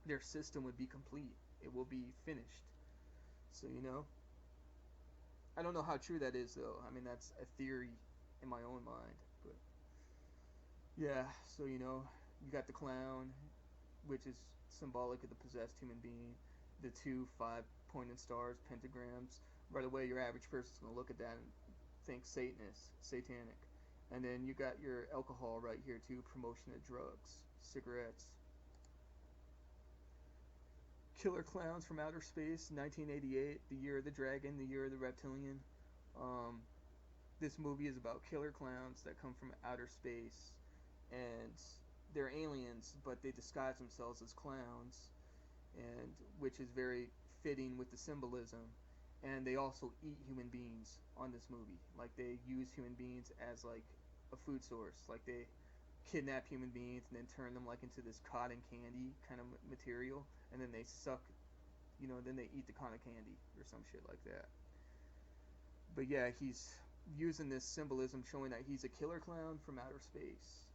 their system would be complete. It will be finished. So, you know, I don't know how true that is, though. I mean, that's a theory in my own mind, but yeah. So, you know, you got the clown, which is symbolic of the possessed human being. The 2 5-pointed stars, pentagrams. Right away, your average person's gonna look at that and think Satanist, satanic. And then you got your alcohol right here too, promotion of drugs, cigarettes. Killer Clowns from Outer Space, 1988, The Year of the Dragon, The Year of the Reptilian. Um, this movie is about killer clowns that come from outer space, and they're aliens, but they disguise themselves as clowns, and which is very fitting with the symbolism. And they also eat human beings on this movie. Like they use human beings as like a food source. Like they kidnap human beings and then turn them like into this cotton candy kind of material, and then they suck, then they eat the cotton candy or some shit like that. But yeah, he's using this symbolism showing that he's a killer clown from outer space.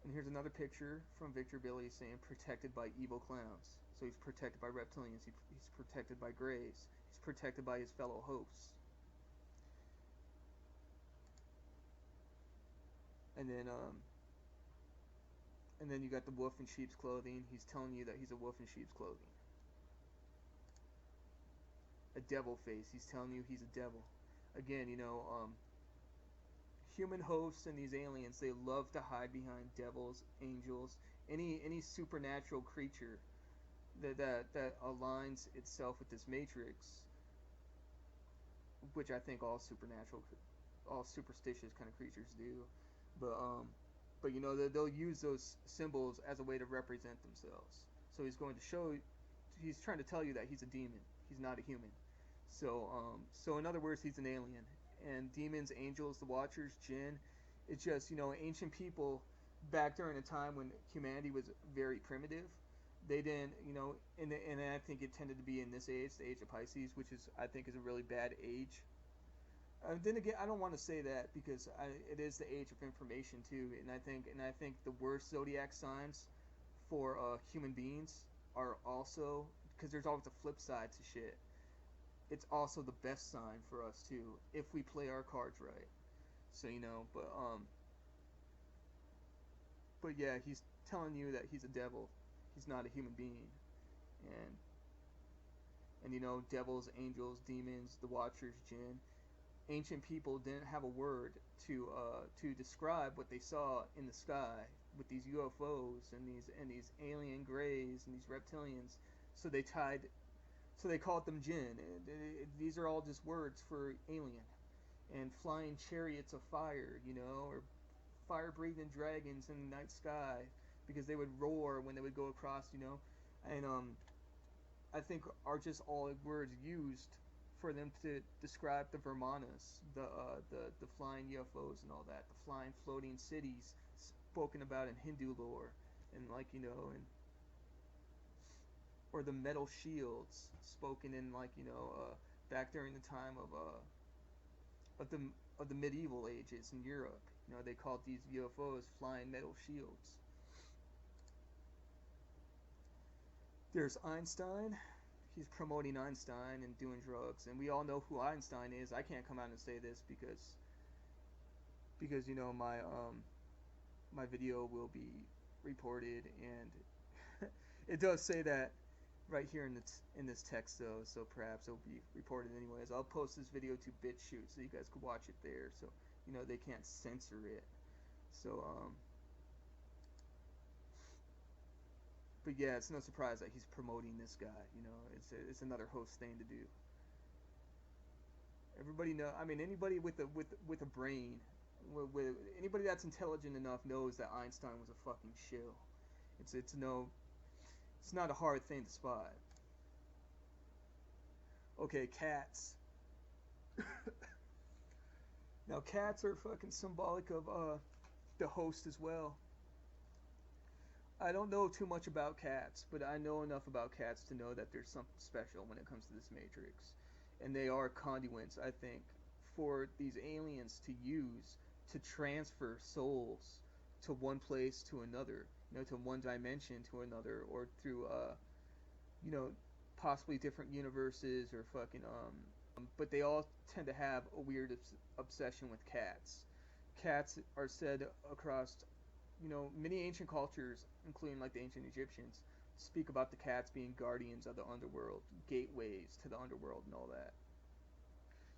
And here's another picture from Victor Billy saying protected by evil clowns. So he's protected by reptilians, he's protected by greys, he's protected by his fellow hosts. And then you got the wolf in sheep's clothing. He's telling you that he's a wolf in sheep's clothing. A devil face. He's telling you he's a devil. Again, human hosts and these aliens, they love to hide behind devils, angels, any supernatural creature that aligns itself with this matrix, which I think all superstitious kind of creatures do. But they'll use those symbols as a way to represent themselves. So he's trying to tell you that he's a demon. He's not a human. So in other words, he's an alien. And demons, angels, the Watchers, jinn, it's just, ancient people back during a time when humanity was very primitive. They didn't, and I think it tended to be in this age, the age of Pisces, which I think is a really bad age. Then again, I don't want to say that because it is the age of information too, and I think the worst zodiac signs for human beings are also, because there's always a flip side to shit. It's also the best sign for us too if we play our cards right. So but yeah, he's telling you that he's a devil. He's not a human being, and devils, angels, demons, the Watchers, jinn. Ancient people didn't have a word to describe what they saw in the sky with these UFOs and these alien greys and these reptilians. So they called them jinn. These are all just words for alien. And flying chariots of fire, or fire-breathing dragons in the night sky, because they would roar when they would go across, and I think are just all words used for them to describe the Vermanas, the flying UFOs and all that, the flying floating cities spoken about in Hindu lore, and or the metal shields spoken in back during the time of the medieval ages in Europe. They called these UFOs flying metal shields. There's Einstein. He's promoting Einstein and doing drugs, and we all know who Einstein is. I can't come out and say this because my video will be reported, and it does say that right here in this text though, so perhaps it'll be reported anyways. I'll post this video to BitChute so you guys can watch it there, so they can't censor it. So but yeah, it's no surprise that he's promoting this guy. It's another host thing to do. Everybody know. I mean, anybody with a brain, with anybody that's intelligent enough knows that Einstein was a fucking shill. It's not a hard thing to spot. Okay, cats. Now, cats are fucking symbolic of the host as well. I don't know too much about cats, but I know enough about cats to know that there's something special when it comes to this matrix. And they are conduits, I think, for these aliens to use to transfer souls to one place to another, to one dimension to another, or through, possibly different universes or fucking, but they all tend to have a weird obsession with cats. Cats are said across many ancient cultures, including like the ancient Egyptians, speak about the cats being guardians of the underworld, gateways to the underworld and all that.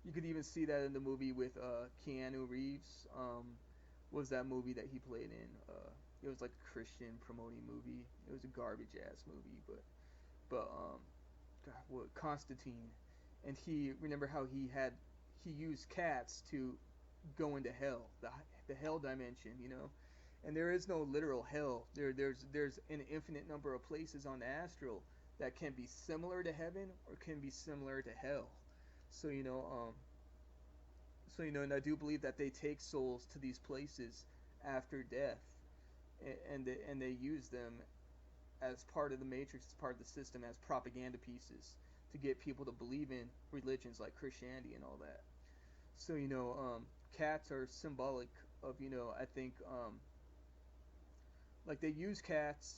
You could even see that in the movie with Keanu Reeves. What was that movie that he played in? It was like a Christian promoting movie. It was a garbage ass movie, but God, what Constantine, and he remember how he used cats to go into hell, the hell dimension, you know. And there is no literal hell. There's an infinite number of places on the astral that can be similar to heaven or can be similar to hell. So you know, and I do believe that they take souls to these places after death, and they use them as part of the matrix, as part of the system, as propaganda pieces to get people to believe in religions like Christianity and all that. So cats are symbolic of, I think, like they use cats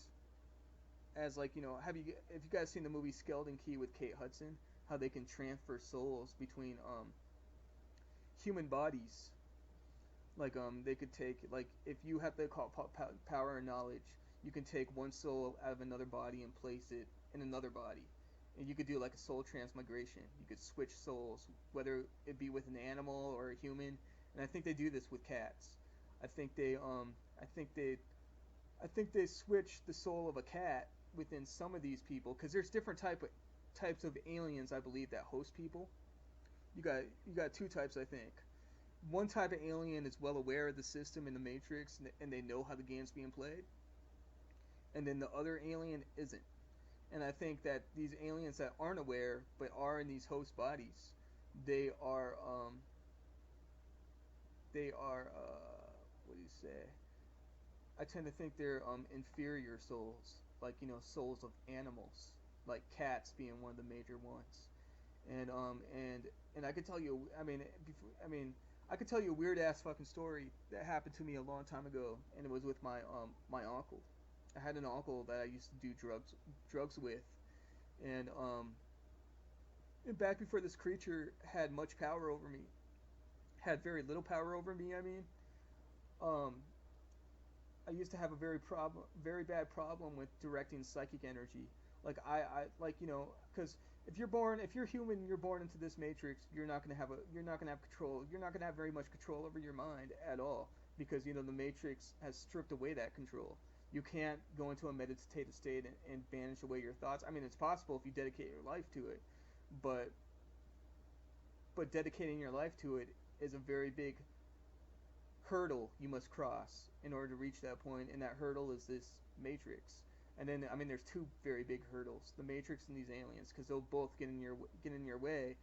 as, like, have you guys seen the movie Skeleton Key with Kate Hudson? How they can transfer souls between human bodies. Like they could take, like, if you have the power and knowledge, you can take one soul out of another body and place it in another body, and you could do like a soul transmigration. You could switch souls, whether it be with an animal or a human. And I think they do this with cats. I think they switch the soul of a cat within some of these people, because there's different types of aliens, I believe, that host people. You got two types, I think. One type of alien is well aware of the system in the Matrix, and they know how the game's being played. And then the other alien isn't. And I think that these aliens that aren't aware but are in these host bodies, they are what do you say? I tend to think they're inferior souls, like, souls of animals, like cats being one of the major ones. And I could tell you, I could tell you a weird ass fucking story that happened to me a long time ago, and it was with my uncle. I had an uncle that I used to do drugs with, and back before this creature had much power over me, had very little power over me. Um, I used to have a very bad problem with directing psychic energy. Like like, because if you're human, you're born into this matrix, you're not gonna have control. You're not gonna have very much control over your mind at all, because the matrix has stripped away that control. You can't go into a meditative state and banish away your thoughts. I mean, it's possible if you dedicate your life to it, but dedicating your life to it is a very big hurdle you must cross in order to reach that point, and that hurdle is this matrix. And then, I mean, there's two very big hurdles: the matrix and these aliens, because they'll both get in your way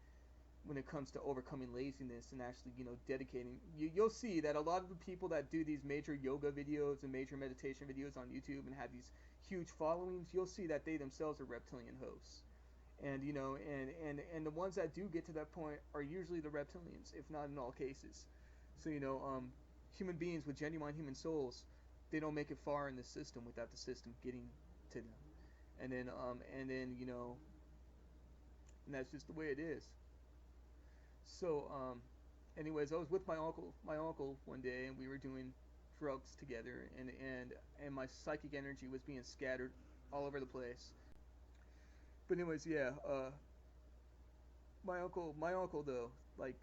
when it comes to overcoming laziness and actually, dedicating. You'll see that a lot of the people that do these major yoga videos and major meditation videos on YouTube and have these huge followings, you'll see that they themselves are reptilian hosts. And and the ones that do get to that point are usually the reptilians, if not in all cases. So human beings with genuine human souls, they don't make it far in the system without the system getting to them. And then and that's just the way it is. So anyways, I was with my uncle one day, and we were doing drugs together, and my psychic energy was being scattered all over the place. But anyways, yeah, my uncle though, like,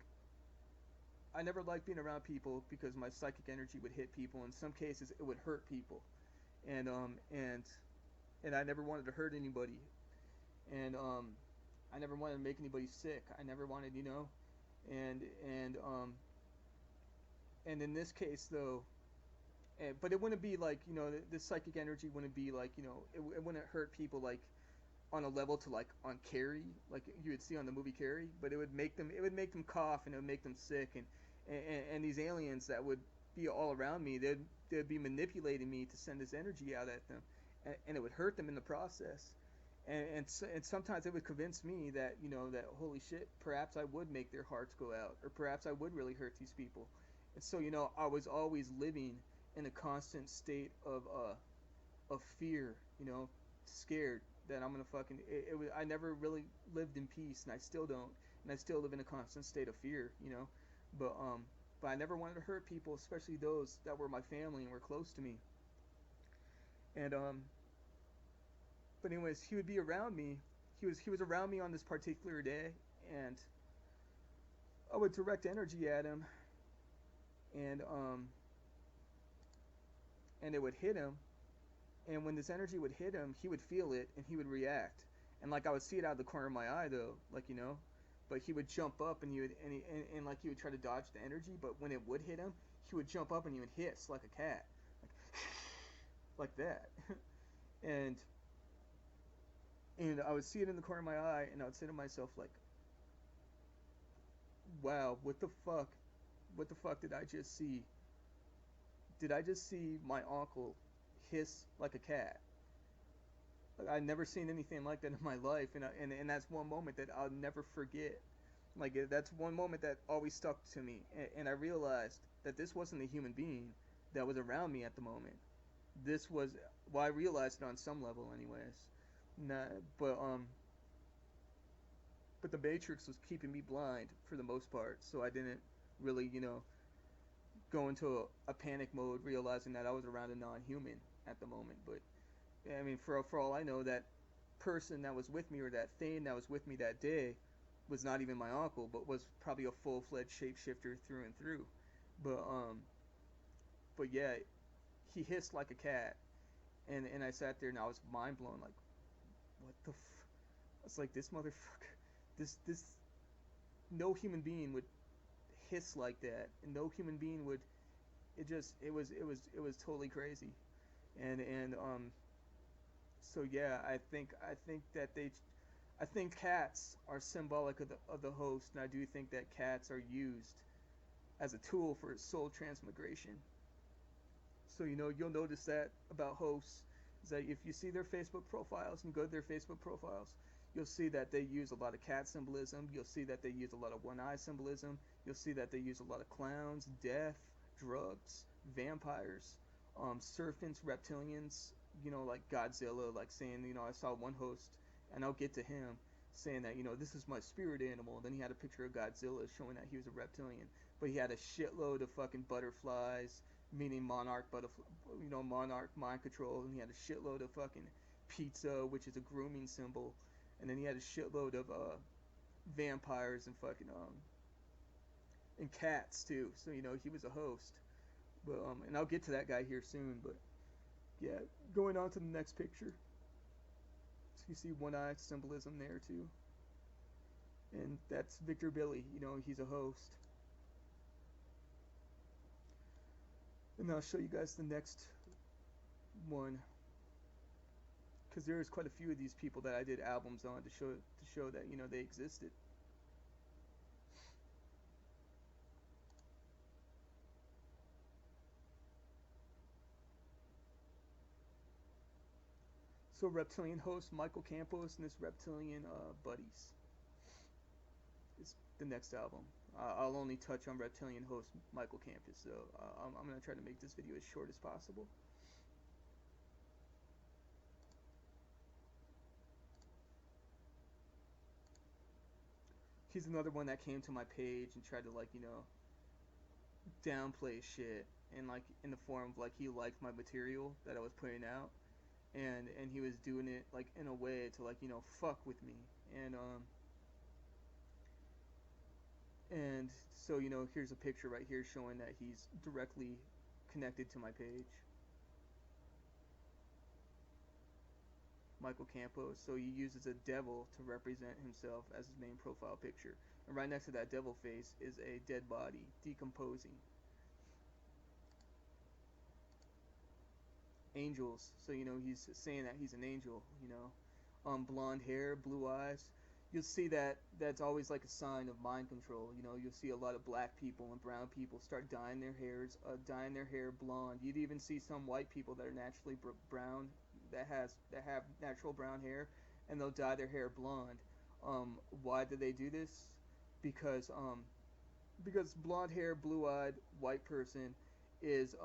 I never liked being around people because my psychic energy would hit people. In some cases, it would hurt people, and I never wanted to hurt anybody, and I never wanted to make anybody sick. I never wanted, and and um, and in this case though, but it wouldn't be like, the psychic energy wouldn't be like, it wouldn't hurt people like on a level to, like, on Carrie, like you would see on the movie Carrie, but it would make them cough, and it would make them sick, and these aliens that would be all around me, they'd be manipulating me to send this energy out at them, and it would hurt them in the process, and sometimes it would convince me that, that holy shit, perhaps I would make their hearts go out, or perhaps I would really hurt these people. And so, I was always living in a constant state of fear, scared that I'm gonna fucking I never really lived in peace, and I still don't, and I still live in a constant state of fear, but I never wanted to hurt people, especially those that were my family and were close to me. And but anyways, he would be around me. He was around me on this particular day, and I would direct energy at him, and and it would hit him. And when this energy would hit him, he would feel it and he would react. And like I would see it out of the corner of my eye though, like but he would jump up and he would and like he would try to dodge the energy. But when it would hit him, he would jump up and he would hiss like a cat, like that. and and I would see it in the corner of my eye, and I would say to myself like, "Wow, what the fuck did I just see? Did I just see my uncle hiss like a cat?" Like, I've never seen anything like that in my life, and that's one moment that I'll never forget. Like that's one moment that always stuck to me, and I realized that this wasn't a human being that was around me at the moment. This was, well, I realized it on some level, anyways. Nah, but but the Matrix was keeping me blind for the most part, so I didn't really, go into a panic mode, realizing that I was around a non-human at the moment. But I mean, for all I know, that person that was with me, or that thing that was with me that day, was not even my uncle, but was probably a full-fledged shapeshifter through and through. But yeah, he hissed like a cat, and I sat there and I was mind blown, like, what the I was like, this motherfucker, this no human being would hiss like that, and no human being would. It was totally crazy, and so yeah, I think that I think cats are symbolic of the host, and I do think that cats are used as a tool for soul transmigration. So you'll notice that about hosts, is that if you see their Facebook profiles and go to their Facebook profiles, you'll see that they use a lot of cat symbolism. You'll see that they use a lot of one eye symbolism. You'll see that they use a lot of clowns, death, drugs, vampires, serpents, reptilians. Like Godzilla, like saying, I saw one host, and I'll get to him, saying that, this is my spirit animal. Then he had a picture of Godzilla showing that he was a reptilian, but he had a shitload of fucking butterflies, meaning monarch butterfly, monarch mind control, and he had a shitload of fucking pizza, which is a grooming symbol, and then he had a shitload of vampires and fucking and cats too. So he was a host. But and I'll get to that guy here soon. But yeah, going on to the next picture. So you see one eye symbolism there too, and that's Victor Billy. He's a host. And I'll show you guys the next one, because there's quite a few of these people that I did albums on to show that they existed. So reptilian host Michael Campos and his reptilian buddies is the next album. I'll only touch on reptilian host Michael Campos, so I'm going to try to make this video as short as possible. He's another one that came to my page and tried to downplay shit, and in the form of he liked my material that I was putting out, and he was doing it in a way to fuck with me, and so here's a picture right here showing that he's directly connected to my page. Michael Campos. So he uses a devil to represent himself as his main profile picture, and right next to that devil face is a dead body decomposing. Angels. So he's saying that he's an angel. Blonde hair, blue eyes. You'll see that that's always a sign of mind control. You'll see a lot of black people and brown people start dyeing their hair blonde. You'd even see some white people that are naturally brown, that have natural brown hair, and they'll dye their hair blonde. Why do they do this? Because blonde hair, blue eyed white person is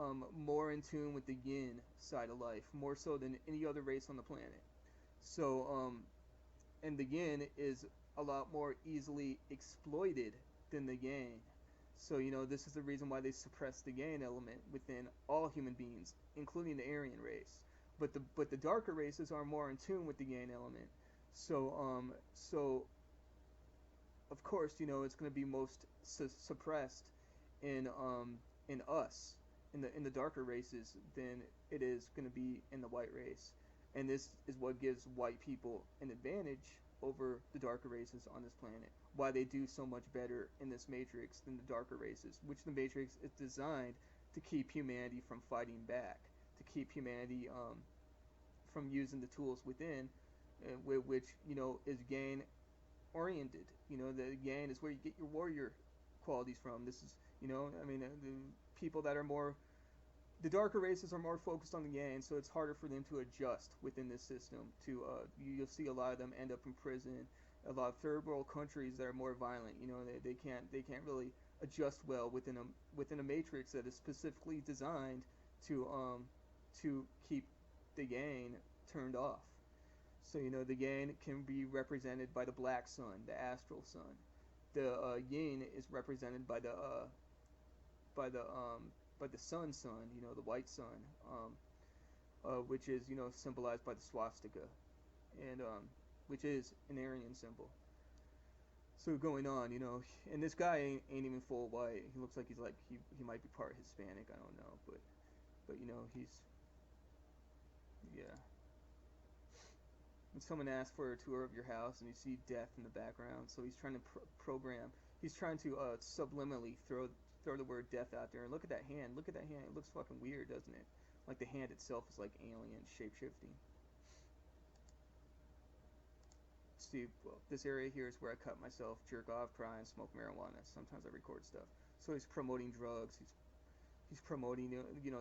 more in tune with the yin side of life, more so than any other race on the planet. So and the yin is a lot more easily exploited than the yang. So this is the reason why they suppress the yang element within all human beings, including the Aryan race. But the darker races are more in tune with the yang element. So of course, it's going to be most suppressed in us, in the darker races, than it is going to be in the white race. And this is what gives white people an advantage over the darker races on this planet. Why they do so much better in this matrix than the darker races, which the matrix is designed to keep humanity from fighting back, to keep humanity from using the tools within, which is gain oriented. The gain is where you get your warrior qualities from. This is, the people that are more, the darker races are more focused on the gain, so it's harder for them to adjust within this system. You'll see a lot of them end up in prison. A lot of third world countries that are more violent, they can't really adjust well within a matrix that is specifically designed to keep the gain turned off. So the gain can be represented by the black sun, the astral sun. The yin is represented by the sun, the white sun, which is symbolized by the swastika, and which is an Aryan symbol. So going on, and this guy ain't even full white. He looks like he might be part Hispanic. I don't know, but he's, yeah. When someone asks for a tour of your house and you see death in the background, so he's trying to program. He's trying to subliminally throw the word death out there. And look at that hand. Look at that hand. It looks fucking weird, doesn't it? Like the hand itself is like alien shape-shifting. See, well, this area here is where I cut myself, jerk off, cry, and smoke marijuana. Sometimes I record stuff. So he's promoting drugs. He's promoting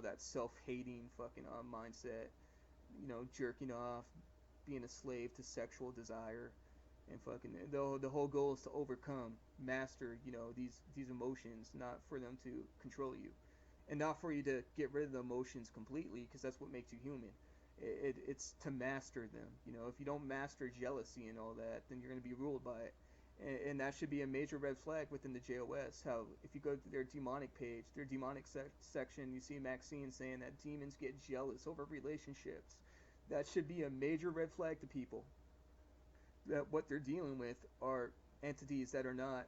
that self-hating fucking mindset. Jerking off, being a slave to sexual desire, and fucking the whole goal is to overcome, master these emotions, not for them to control you, and not for you to get rid of the emotions completely, because that's what makes you human. It's to master them. If you don't master jealousy and all that, then you're going to be ruled by it. And that should be a major red flag within the JOS. How if you go to their demonic page, their demonic section, you see Maxine saying that demons get jealous over relationships. That should be a major red flag to people. That what they're dealing with are entities that are not,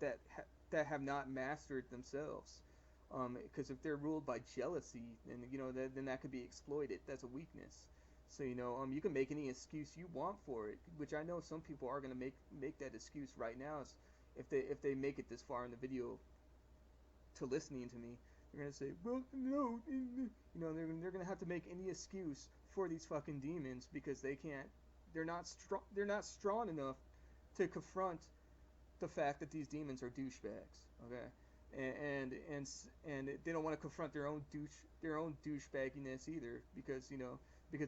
that have not mastered themselves. Because if they're ruled by jealousy, then that could be exploited. That's a weakness. So you can make any excuse you want for it, which I know some people are gonna make that excuse right now. If they make it this far in the video to listening to me, they're gonna say, well, no, they're gonna have to make any excuse for these fucking demons, because they're not strong enough to confront the fact that these demons are douchebags. Okay. And they don't want to confront their own douchebagginess either, because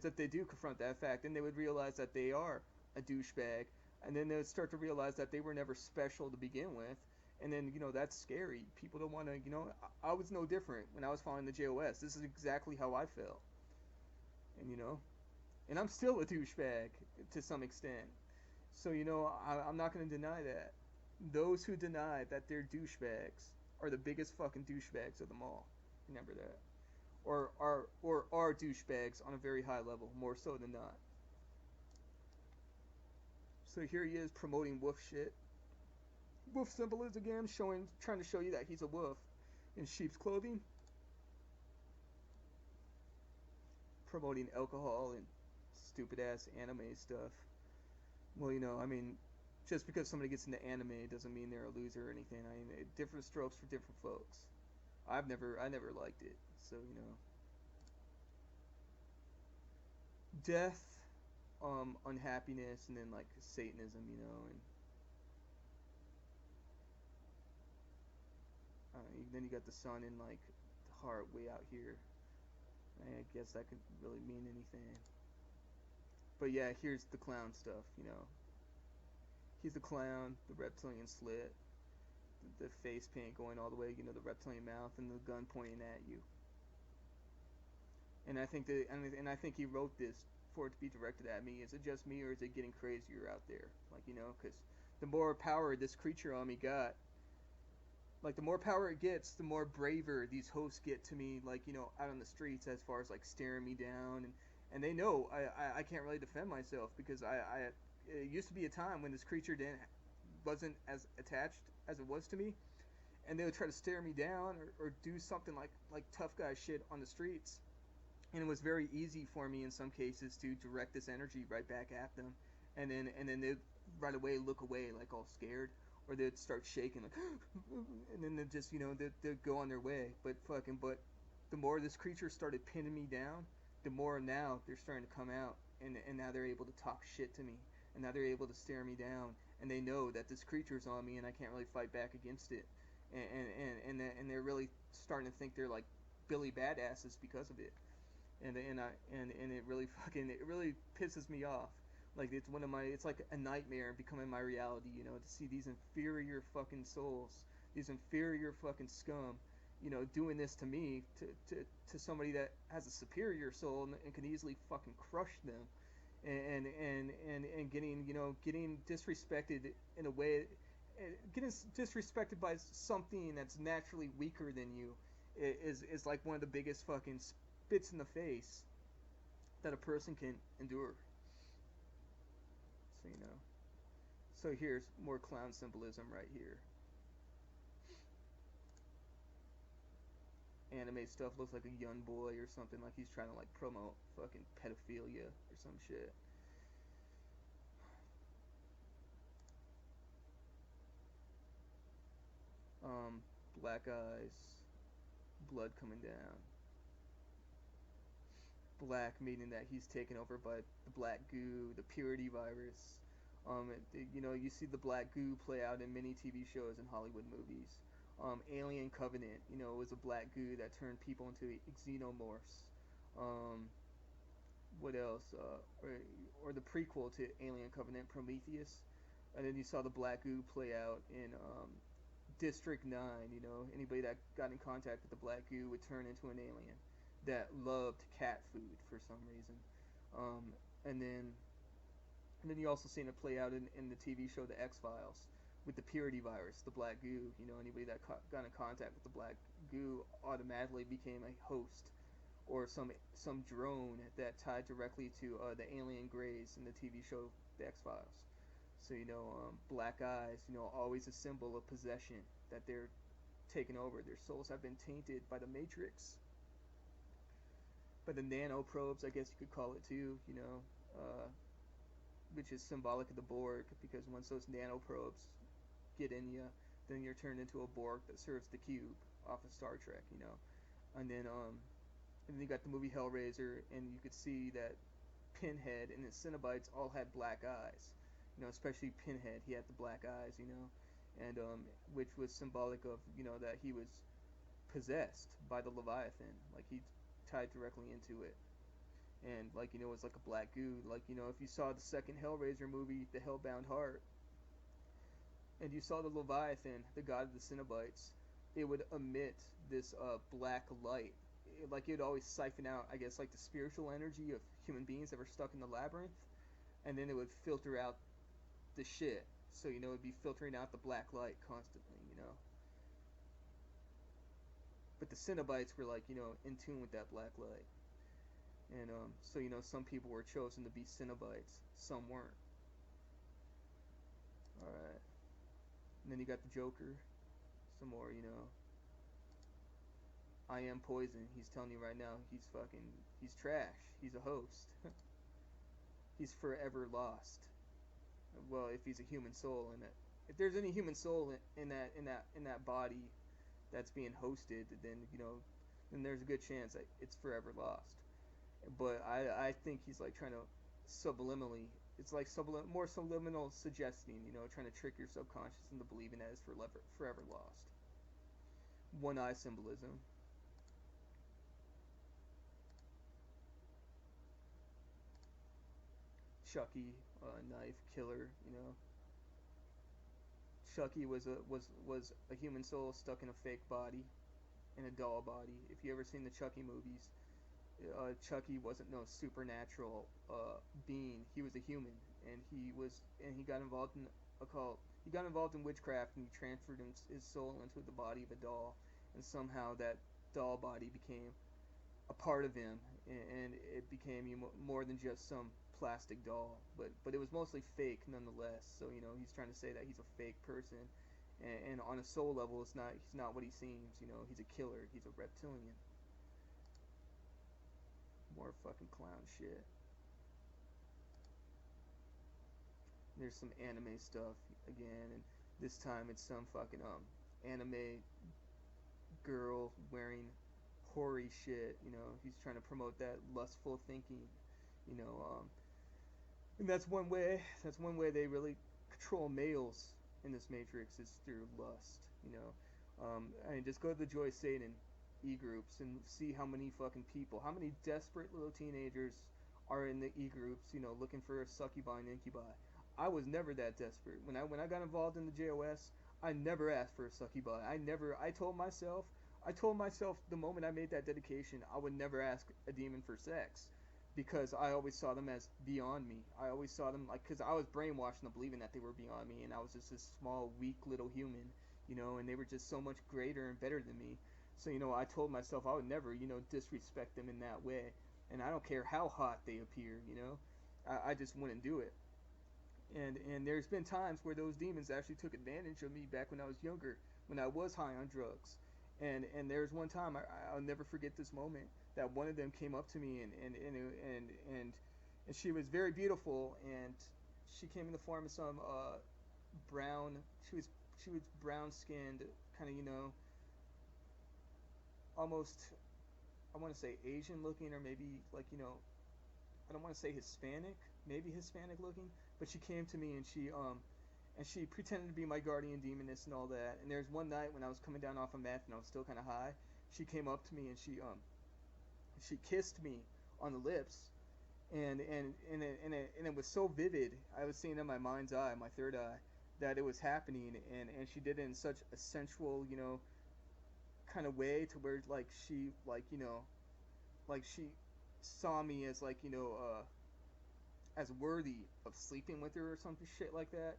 if they do confront that fact, then they would realize that they are a douchebag, and then they would start to realize that they were never special to begin with, and then that's scary. People don't want to. I was no different when I was following the JOS. This is exactly how I felt, and I'm still a douchebag to some extent. So I'm not going to deny that. Those who deny that they're douchebags are the biggest fucking douchebags of them all. Remember that. Or are douchebags on a very high level, more so than not. So here he is promoting wolf shit. Wolf symbol is again trying to show you that he's a wolf in sheep's clothing. Promoting alcohol and stupid ass anime stuff. Well, just because somebody gets into anime doesn't mean they're a loser or anything. Different strokes for different folks. I never liked it. So death, unhappiness, and then like Satanism, and then you got the sun in like the heart way out here. I guess that could really mean anything. But yeah, here's the clown stuff. He's the clown, the reptilian slit, the face paint going all the way, the reptilian mouth, and the gun pointing at you. And I think he wrote this for it to be directed at me. Is it just me, or is it getting crazier out there? Because the more power this creature on me got, the more power it gets, the more braver these hosts get to me, out on the streets, as far as staring me down, and they know I can't really defend myself, because it used to be a time when this creature wasn't as attached as it was to me, and they would try to stare me down or do something like tough guy shit on the streets, and it was very easy for me in some cases to direct this energy right back at them, and then they'd right away look away like all scared, or they'd start shaking like and then they'd just they'd go on their way. But the more this creature started pinning me down, the more now they're starting to come out, and now they're able to talk shit to me, and now they're able to stare me down, and they know that this creature's on me and I can't really fight back against it, and they're really starting to think they're like Billy badasses because of it, and it really pisses me off. Like it's like a nightmare becoming my reality, to see these inferior fucking souls, these inferior fucking scum, doing this to me, to somebody that has a superior soul and can easily fucking crush them, and getting disrespected in a way, getting disrespected by something that's naturally weaker than you is like one of the biggest fucking spits in the face that a person can endure. So here's more clown symbolism right here. Anime stuff looks like a young boy or something, like he's trying to like promote fucking pedophilia or some shit. Black eyes, blood coming down. Black meaning that he's taken over by the black goo, the purity virus. You see the black goo play out in many TV shows and Hollywood movies. Alien Covenant, was a black goo that turned people into xenomorphs. What else? Or the prequel to Alien Covenant, Prometheus. And then you saw the black goo play out in District 9. Anybody that got in contact with the black goo would turn into an alien that loved cat food for some reason. And then you also seen it play out in the TV show The X-Files with the purity virus, the black goo. Anybody that got in contact with the black goo automatically became a host or some drone that tied directly to the alien grays in the TV show The X-Files. So black eyes, always a symbol of possession, that they're taken over. Their souls have been tainted by the Matrix, by the nanoprobes, I guess you could call it too. Which is symbolic of the Borg, because once those nanoprobes get in you, then you're turned into a Borg that serves the cube off of Star Trek. And then you got the movie Hellraiser, and you could see that Pinhead and his Cenobites all had black eyes. Especially Pinhead, he had the black eyes. And which was symbolic of that he was possessed by the Leviathan, like he tied directly into it. And it was like a black goo. If you saw the second Hellraiser movie, The Hellbound Heart, and you saw the Leviathan, the god of the Cenobites, it would emit this black light. It would always siphon out, I guess, like the spiritual energy of human beings that were stuck in the labyrinth, and then it would filter out the shit. So it would be filtering out the black light constantly. But the Cenobites were in tune with that black light. And so some people were chosen to be Cenobites, some weren't. Alright. And then you got the Joker. Some more, I am poison. He's telling you right now he's trash. He's a host. He's forever lost. Well, if he's a human soul, and if there's any human soul in that body that's being hosted, then then there's a good chance that it's forever lost. But I think he's trying to subliminally, it's more subliminal suggesting, trying to trick your subconscious into believing that it's forever lost. One eye symbolism. Chucky, knife killer. Chucky was a human soul stuck in a fake body, in a doll body. If you ever seen the Chucky movies, Chucky wasn't no supernatural being. He was a human, and he got involved in a cult. He got involved in witchcraft, and he transferred his soul into the body of a doll, and somehow that doll body became a part of him, and it became more than just some plastic doll, but it was mostly fake nonetheless. So he's trying to say that he's a fake person, and on a soul level, he's not what he seems. He's a killer. He's a reptilian. More fucking clown shit. There's some anime stuff again, and this time it's some fucking anime girl wearing hoary shit. He's trying to promote that lustful thinking. You know, and that's one way. That's one way they really control males in this Matrix is through lust. I mean, just go to the Joy Satan e-groups and see how many fucking people, how many desperate little teenagers are in the e-groups, looking for a succubi and incubi. I was never that desperate. When I got involved in the JOS, I never asked for a succubi. I told myself the moment I made that dedication, I would never ask a demon for sex, because I always saw them as beyond me. I always saw them because I was brainwashed into believing that they were beyond me, and I was just this small, weak little human, and they were just so much greater and better than me. So, I told myself I would never, disrespect them in that way. And I don't care how hot they appear, I just wouldn't do it. And there's been times where those demons actually took advantage of me back when I was younger, when I was high on drugs. And there's one time, I'll never forget this moment, that one of them came up to me and she was very beautiful, and she came in the form of some brown, she was brown skinned, kind of, almost, I want to say Asian looking, or maybe I don't want to say Hispanic, maybe Hispanic looking, but she came to me and she pretended to be my guardian demoness and all that. And there's one night when I was coming down off of meth and I was still kind of high, she came up to me and she kissed me on the lips, and it was so vivid. I was seeing it in my mind's eye, my third eye, that it was happening, and she did it in such a sensual, kind of way, to where she saw me as as worthy of sleeping with her or some shit like that.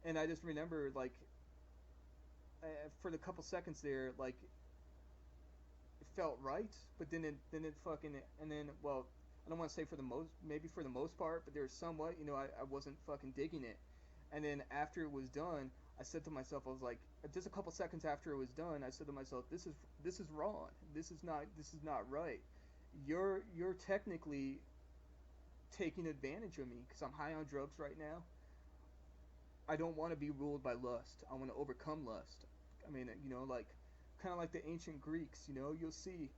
And I just remember for the couple seconds there, it felt right, but then it fucking, and then, well, I don't want to say maybe for the most part, but there was somewhat, I wasn't fucking digging it. And then after it was done, I said to myself, I was like, just a couple seconds after it was done, I said to myself, this is wrong. This is not right. You're technically taking advantage of me because I'm high on drugs right now. I don't want to be ruled by lust. I want to overcome lust. I mean, kind of like the ancient Greeks, you'll see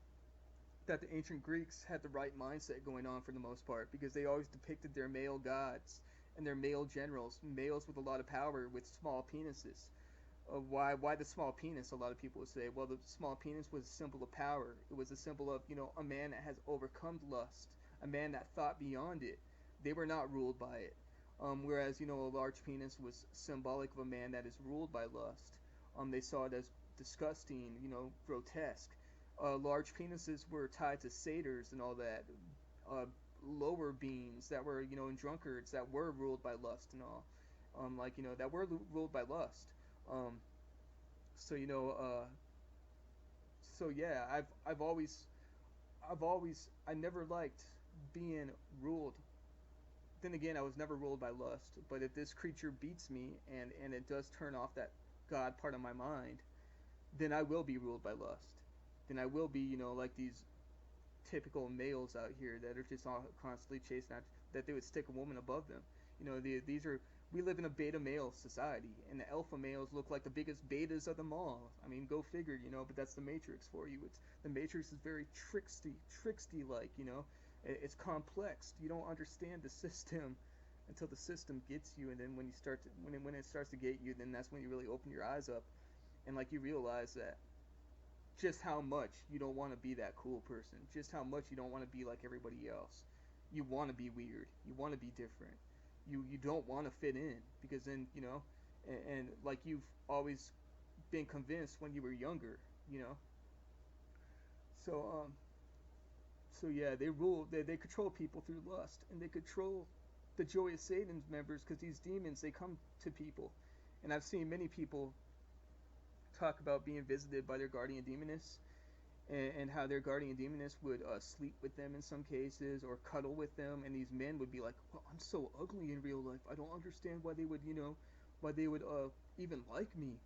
that the ancient Greeks had the right mindset going on for the most part, because they always depicted their male gods and their male generals, males with a lot of power with small penises. Why the small penis? A lot of people would say, well, the small penis was a symbol of power. It was a symbol of, a man that has overcome lust, a man that thought beyond it. They were not ruled by it. Whereas, a large penis was symbolic of a man that is ruled by lust. They saw it as disgusting, grotesque. Large penises were tied to satyrs and all that. Lower beings that were, and drunkards that were ruled by lust and all. That were ruled by lust. So yeah, I never liked being ruled. Then again, I was never ruled by lust, but if this creature beats me and it does turn off that God part of my mind, then I will be ruled by lust. Then I will be, like these typical males out here that are just all constantly chasing out, that they would stick a woman above them. We live in a beta male society, and the alpha males look like the biggest betas of them all. I mean, go figure, but that's the Matrix for you. The Matrix is very tricksty-like, It's complex. You don't understand the system until the system gets you, and then when it starts to get you, then that's when you really open your eyes up, and you realize that just how much you don't want to be that cool person, just how much you don't want to be like everybody else. You want to be weird. You want to be different. You don't want to fit in, because then, and you've always been convinced when you were younger, So, so yeah, they control people through lust, and they control the Joy of Satan's members, because these demons, they come to people. And I've seen many people talk about being visited by their guardian demoness, and how their guardian demoness would sleep with them in some cases or cuddle with them, and these men would be like, well, I'm so ugly in real life, I don't understand why they would, why they would even like me.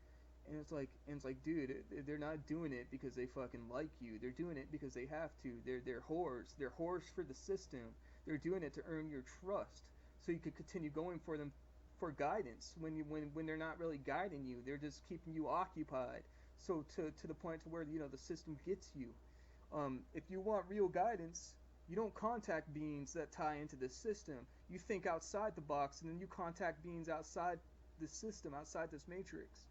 And it's like, dude, they're not doing it because they fucking like you. They're doing it because they have to. They're whores. They're whores for the system. They're doing it to earn your trust, so you could continue going for them for guidance when they're not really guiding you. They're just keeping you occupied. So to the point to where the system gets you. If you want real guidance, you don't contact beings that tie into this system. You think outside the box, and then you contact beings outside this system, outside this matrix.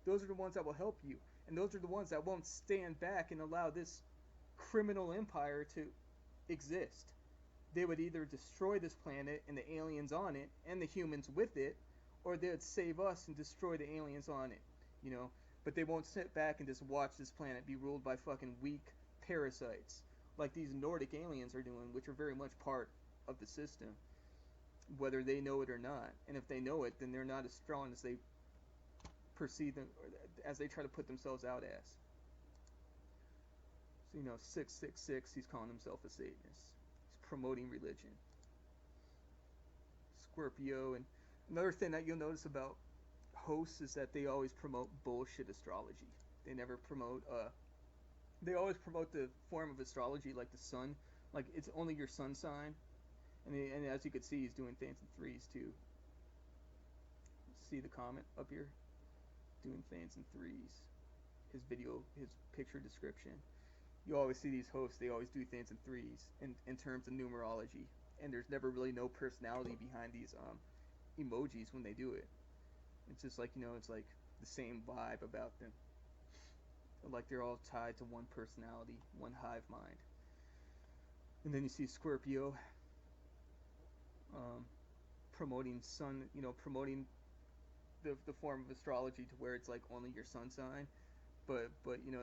Those are the ones that will help you, and those are the ones that won't stand back and allow this criminal empire to exist. They would either destroy this planet and the aliens on it and the humans with it, or they would save us and destroy the aliens on it, you know. But they won't sit back and just watch this planet be ruled by fucking weak parasites like these Nordic aliens are doing, which are very much part of the system, whether they know it or not. And if they know it, then they're not as strong as they perceive them, as they try to put themselves out as. So 666, he's calling himself a Satanist. He's promoting religion. Scorpio, and another thing that you'll notice about hosts is that they always promote bullshit astrology. They never promote they always promote the form of astrology like the sun, like it's only your sun sign, and as you can see, he's doing things in threes too. See the comment up here? Doing things in threes. His video, his picture description. You always see these hosts, they always do things in threes in terms of numerology, and there's never really no personality behind these emojis when they do it. It's just like, it's like the same vibe about them. Like they're all tied to one personality, one hive mind. And then you see Scorpio promoting sun, promoting the form of astrology to where it's like only your sun sign. But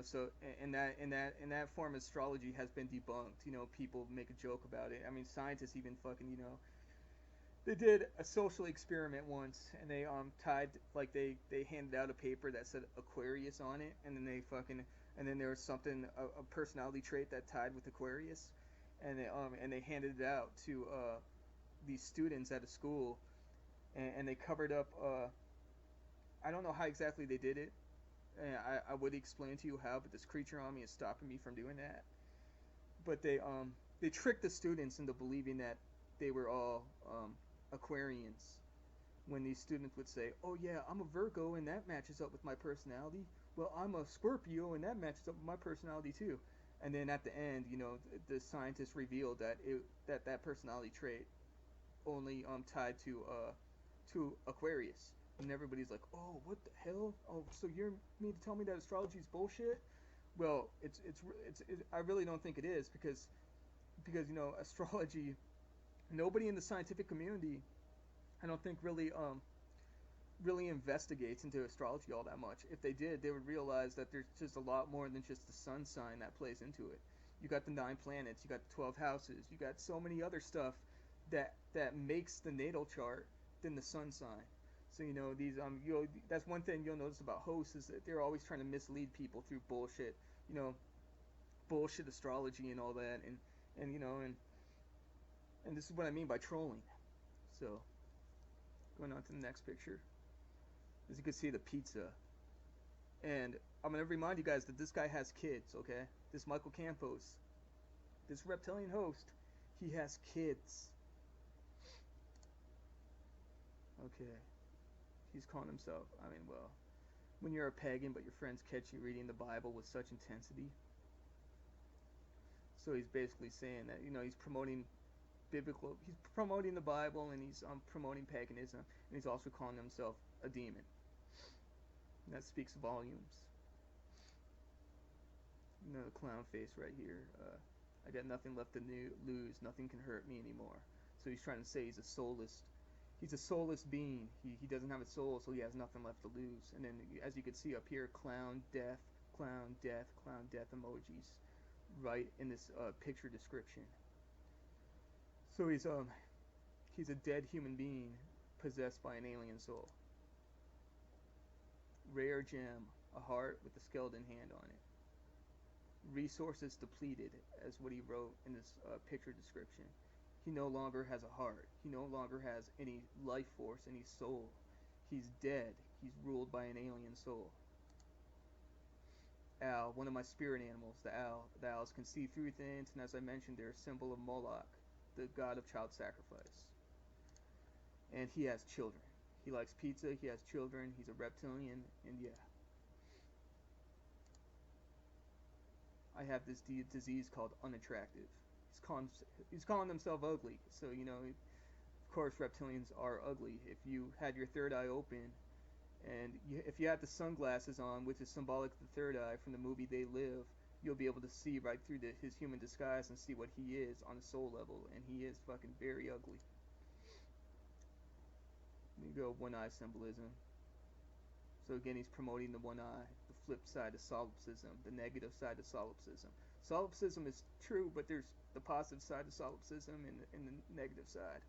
so and that form of astrology has been debunked. People make a joke about it. I mean, scientists even fucking they did a social experiment once, and they tied, like they handed out a paper that said Aquarius on it, and then there was something, a personality trait that tied with Aquarius, and they handed it out to these students at a school, and they covered up, I don't know how exactly they did it, and I would explain to you how, but this creature on me is stopping me from doing that. But they tricked the students into believing that they were all Aquarians, when these students would say, oh yeah, I'm a Virgo and that matches up with my personality. Well, I'm a Scorpio and that matches up with my personality too. And then at the end, the scientists revealed that that personality trait only tied to Aquarius. And everybody's like, oh, what the hell? Oh, so you're mean to tell me that astrology is bullshit? Well, it's I really don't think it is, because astrology, nobody in the scientific community, I don't think really investigates into astrology all that much. If they did, they would realize that there's just a lot more than just the sun sign that plays into it. You got the 9 planets, you got the 12 houses, you got so many other stuff that makes the natal chart than the sun sign. So these that's one thing you'll notice about hosts, is that they're always trying to mislead people through bullshit, bullshit astrology and all that, and this is what I mean by trolling. So, going on to the next picture. As you can see, the pizza. And I'm going to remind you guys that this guy has kids, okay? This Michael Campos, this reptilian host, he has kids. Okay. He's calling himself, well, when you're a pagan but your friends catch you reading the Bible with such intensity. So he's basically saying that, he's promoting he's promoting the Bible, and he's promoting paganism, and he's also calling himself a demon. And that speaks volumes. The clown face right here. I got nothing left to lose. Nothing can hurt me anymore. So he's trying to say he's a soulless being. He doesn't have a soul, so he has nothing left to lose. And then, as you can see up here, clown, death, clown, death, clown, death emojis right in this picture description. So he's a dead human being possessed by an alien soul. Rare gem, a heart with a skeleton hand on it. resources depleted, as what he wrote in this picture description. He no longer has a heart. He no longer has any life force, any soul. He's dead. He's ruled by an alien soul. Owl, one of my spirit animals, the owl. The owls can see through things, and as I mentioned, they're a symbol of Moloch, the god of child sacrifice. And he has children. He likes pizza, he has children, he's a reptilian, and yeah. I have this disease called unattractive. He's calling himself ugly, so you know, of course reptilians are ugly. If you had your third eye open, and if you had the sunglasses on, which is symbolic of the third eye from the movie They Live, you'll be able to see right through his human disguise and see what he is on a soul level, and he is fucking very ugly. There you go, one eye symbolism. So again, he's promoting the one eye, the flip side of solipsism, the negative side of solipsism. Solipsism is true, but there's the positive side of solipsism and the negative side.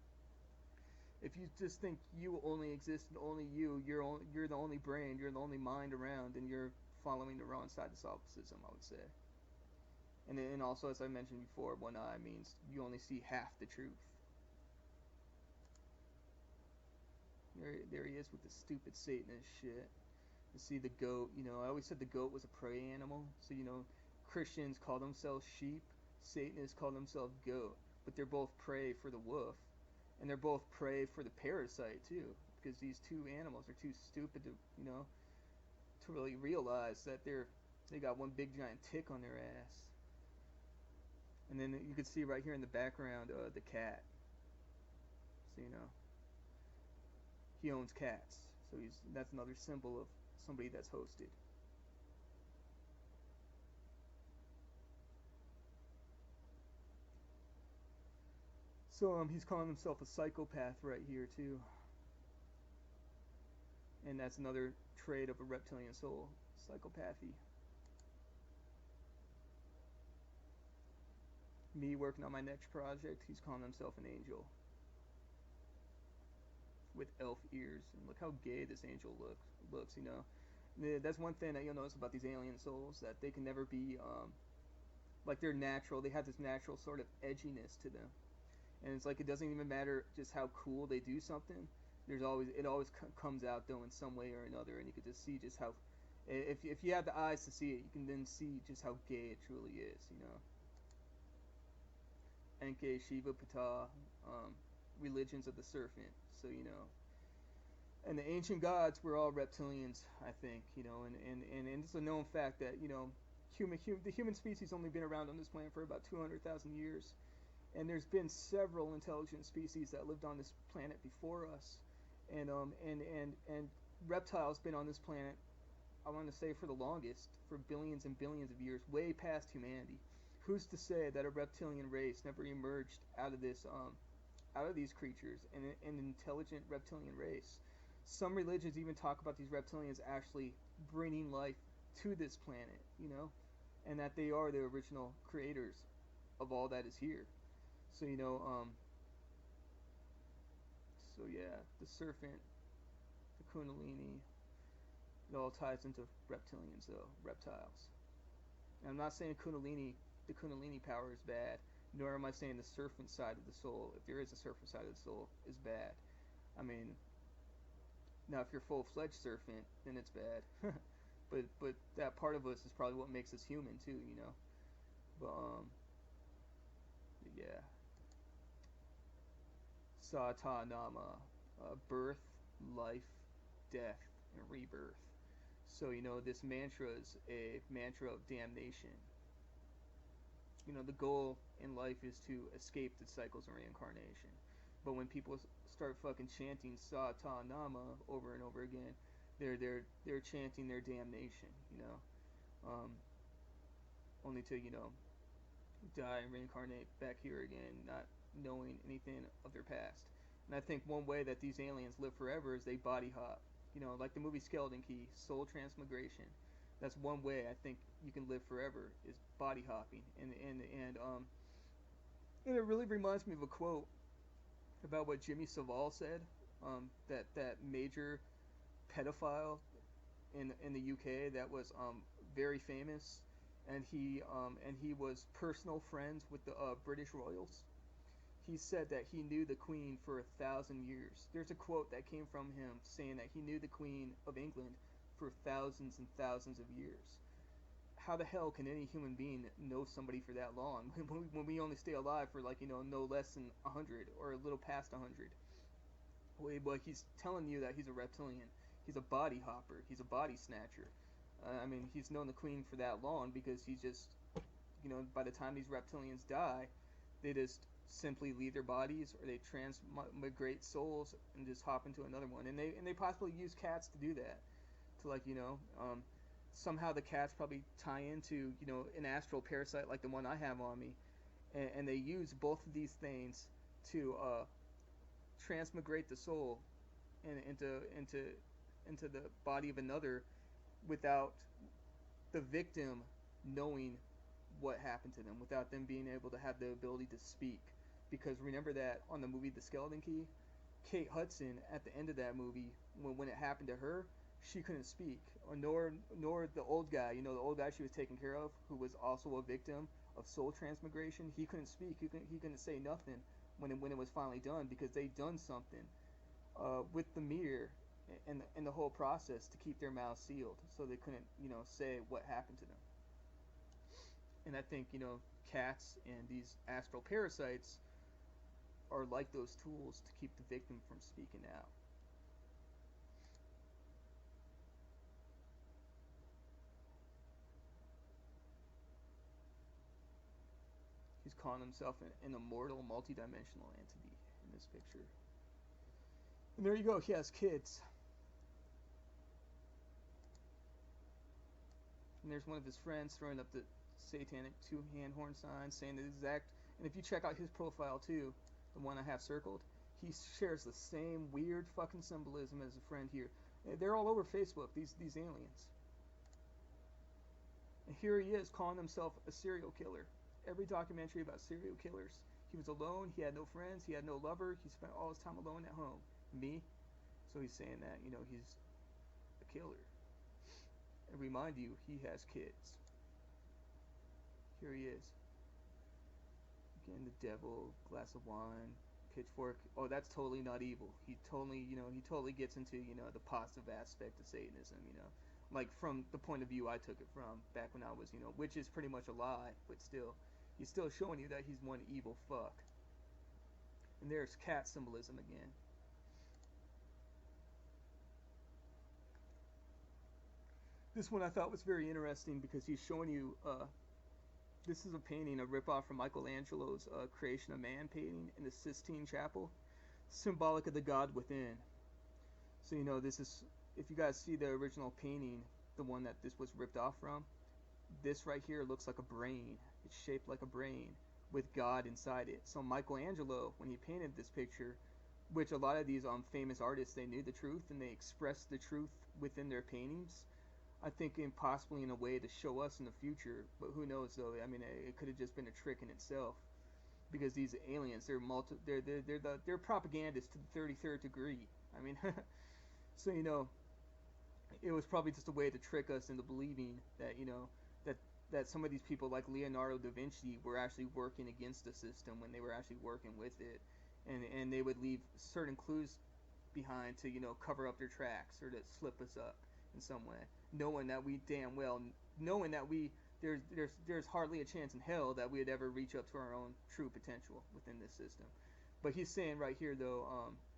If you just think you only exist and only you're the only brain, you're the only mind around, and you're following the wrong side of solipsism, I would say. And also, as I mentioned before, one eye means you only see half the truth. There he is with the stupid Satanist shit. You see the goat, you know, I always said the goat was a prey animal. So, you know, Christians call themselves sheep, Satanists call themselves goat. But they're both prey for the wolf. And they're both prey for the parasite, too. Because these two animals are too stupid to, you know, to really realize that they got one big giant tick on their ass. And then you can see right here in the background the cat. So, you know, he owns cats. So that's another symbol of somebody that's hosted. So he's calling himself a psychopath right here too. And that's another trait of a reptilian soul, psychopathy. Me working on my next project, he's calling himself an angel. With elf ears, and look how gay this angel looks, you know. That's one thing that you'll notice about these alien souls, that they can never be like they're natural. They have this natural sort of edginess to them, and it's like it doesn't even matter just how cool they do something. It always comes out though in some way or another, and you can just see just how, if you have the eyes to see it, you can then see just how gay it truly is, you know. Enki, Shiva, Ptah, religions of the serpent. So, you know, and the ancient gods were all reptilians, I think, you know, and it's a known fact that, you know, the human species only been around on this planet for about 200,000 years, and there's been several intelligent species that lived on this planet before us, and reptiles been on this planet, I want to say, for the longest, for billions and billions of years, way past humanity. Who's to say that a reptilian race never emerged out of this out of these creatures, and an intelligent reptilian race? Some religions even talk about these reptilians actually bringing life to this planet, you know, and that they are the original creators of all that is here. So, you know, so yeah, the serpent, the kundalini, it all ties into reptilians though, reptiles. And I'm not saying the kundalini power is bad, nor am I saying the serpent side of the soul, if there is a serpent side of the soul, is bad. I mean, now if you're full-fledged serpent, then it's bad. but that part of us is probably what makes us human too, you know. But yeah. Sata Nama, birth, life, death, and rebirth. So, you know, this mantra is a mantra of damnation. You know, the goal in life is to escape the cycles of reincarnation. But when people start fucking chanting Sata Nama over and over again, they're chanting their damnation, you know. Only to, you know, die and reincarnate back here again, not knowing anything of their past. And I think one way that these aliens live forever is they body hop. You know, like the movie Skeleton Key, soul transmigration. That's one way I think you can live forever, is body hopping. And it really reminds me of a quote about what Jimmy Savile said, that major pedophile in the UK that was very famous, and he was personal friends with the British royals. He said that he knew the Queen for 1,000 years. There's a quote that came from him saying that he knew the Queen of England for thousands and thousands of years. How the hell can any human being know somebody for that long when we only stay alive for like no less than 100 or a little past 100? But he's telling you that he's a reptilian. He's a body hopper. He's a body snatcher. I mean, he's known the Queen for that long because he's just, by the time these reptilians die, they just simply leave their bodies or they transmigrate souls and just hop into another one. And they possibly use cats to do that. To somehow the cats probably tie into an astral parasite like the one I have on me, and they use both of these things to transmigrate the soul into the body of another without the victim knowing what happened to them, without them being able to have the ability to speak. Because remember that on the movie The Skeleton Key, Kate Hudson at the end of that movie, when it happened to her, she couldn't speak, nor the old guy, the old guy she was taking care of, who was also a victim of soul transmigration. He couldn't speak. He couldn't say nothing when it was finally done, because they'd done something with the mirror and the whole process to keep their mouths sealed, so they couldn't say what happened to them. And I think cats and these astral parasites are like those tools to keep the victim from speaking out. He's calling himself an immortal, multidimensional entity in this picture. And there you go. He has kids. And there's one of his friends throwing up the satanic two-hand horn sign, saying the exact. And if you check out his profile too, the one I have circled, he shares the same weird fucking symbolism as a friend here. They're all over Facebook. These aliens. And here he is calling himself a serial killer. Every documentary about serial killers, he was alone, he had no friends, he had no lover, he spent all his time alone at home. Me? So he's saying that, he's a killer. And remind you, he has kids. Here he is. Again, the devil, glass of wine, pitchfork. Oh, that's totally not evil. He totally gets into, the positive aspect of Satanism, Like from the point of view I took it from back when I was, which is pretty much a lie, but still. He's still showing you that he's one evil fuck. And there's cat symbolism again. This one I thought was very interesting because he's showing you, this is a painting, a ripoff from Michelangelo's Creation of Man painting in the Sistine Chapel, symbolic of the God within. So this is, if you guys see the original painting, the one that this was ripped off from, this right here looks like a brain. It's shaped like a brain with God inside it. So Michelangelo, when he painted this picture, which a lot of these famous artists, they knew the truth and they expressed the truth within their paintings. I think possibly in a way to show us in the future, but who knows though? I mean, it could have just been a trick in itself, because these aliens, they're propagandists to the 33rd degree. I mean, so it was probably just a way to trick us into believing that that some of these people like Leonardo da Vinci were actually working against the system when they were actually working with it, and they would leave certain clues behind to cover up their tracks or to slip us up in some way, knowing that there's hardly a chance in hell that we'd ever reach up to our own true potential within this system. But he's saying right here though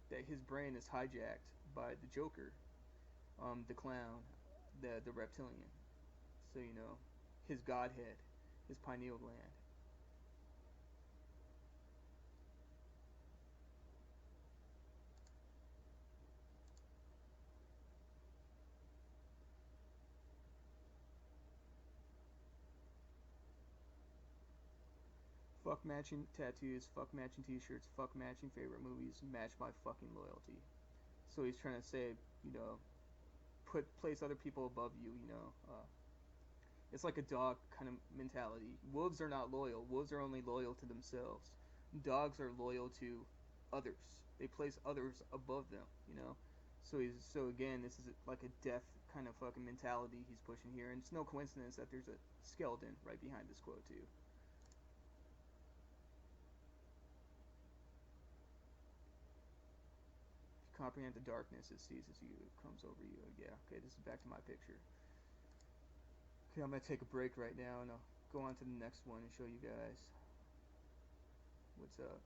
that his brain is hijacked by the Joker, the clown, the reptilian. So his godhead, his pineal gland. Fuck matching tattoos, fuck matching t-shirts, fuck matching favorite movies, match my fucking loyalty. So he's trying to say, place other people above you, it's like a dog kind of mentality. Wolves are not loyal. Wolves are only loyal to themselves. Dogs are loyal to others. They place others above them, So again, this is like a death kind of fucking mentality he's pushing here, and it's no coincidence that there's a skeleton right behind this quote too. If you comprehend the darkness, it seizes you, it comes over you. Yeah, okay, this is back to my picture. Okay, I'm gonna take a break right now, and I'll go on to the next one and show you guys what's up.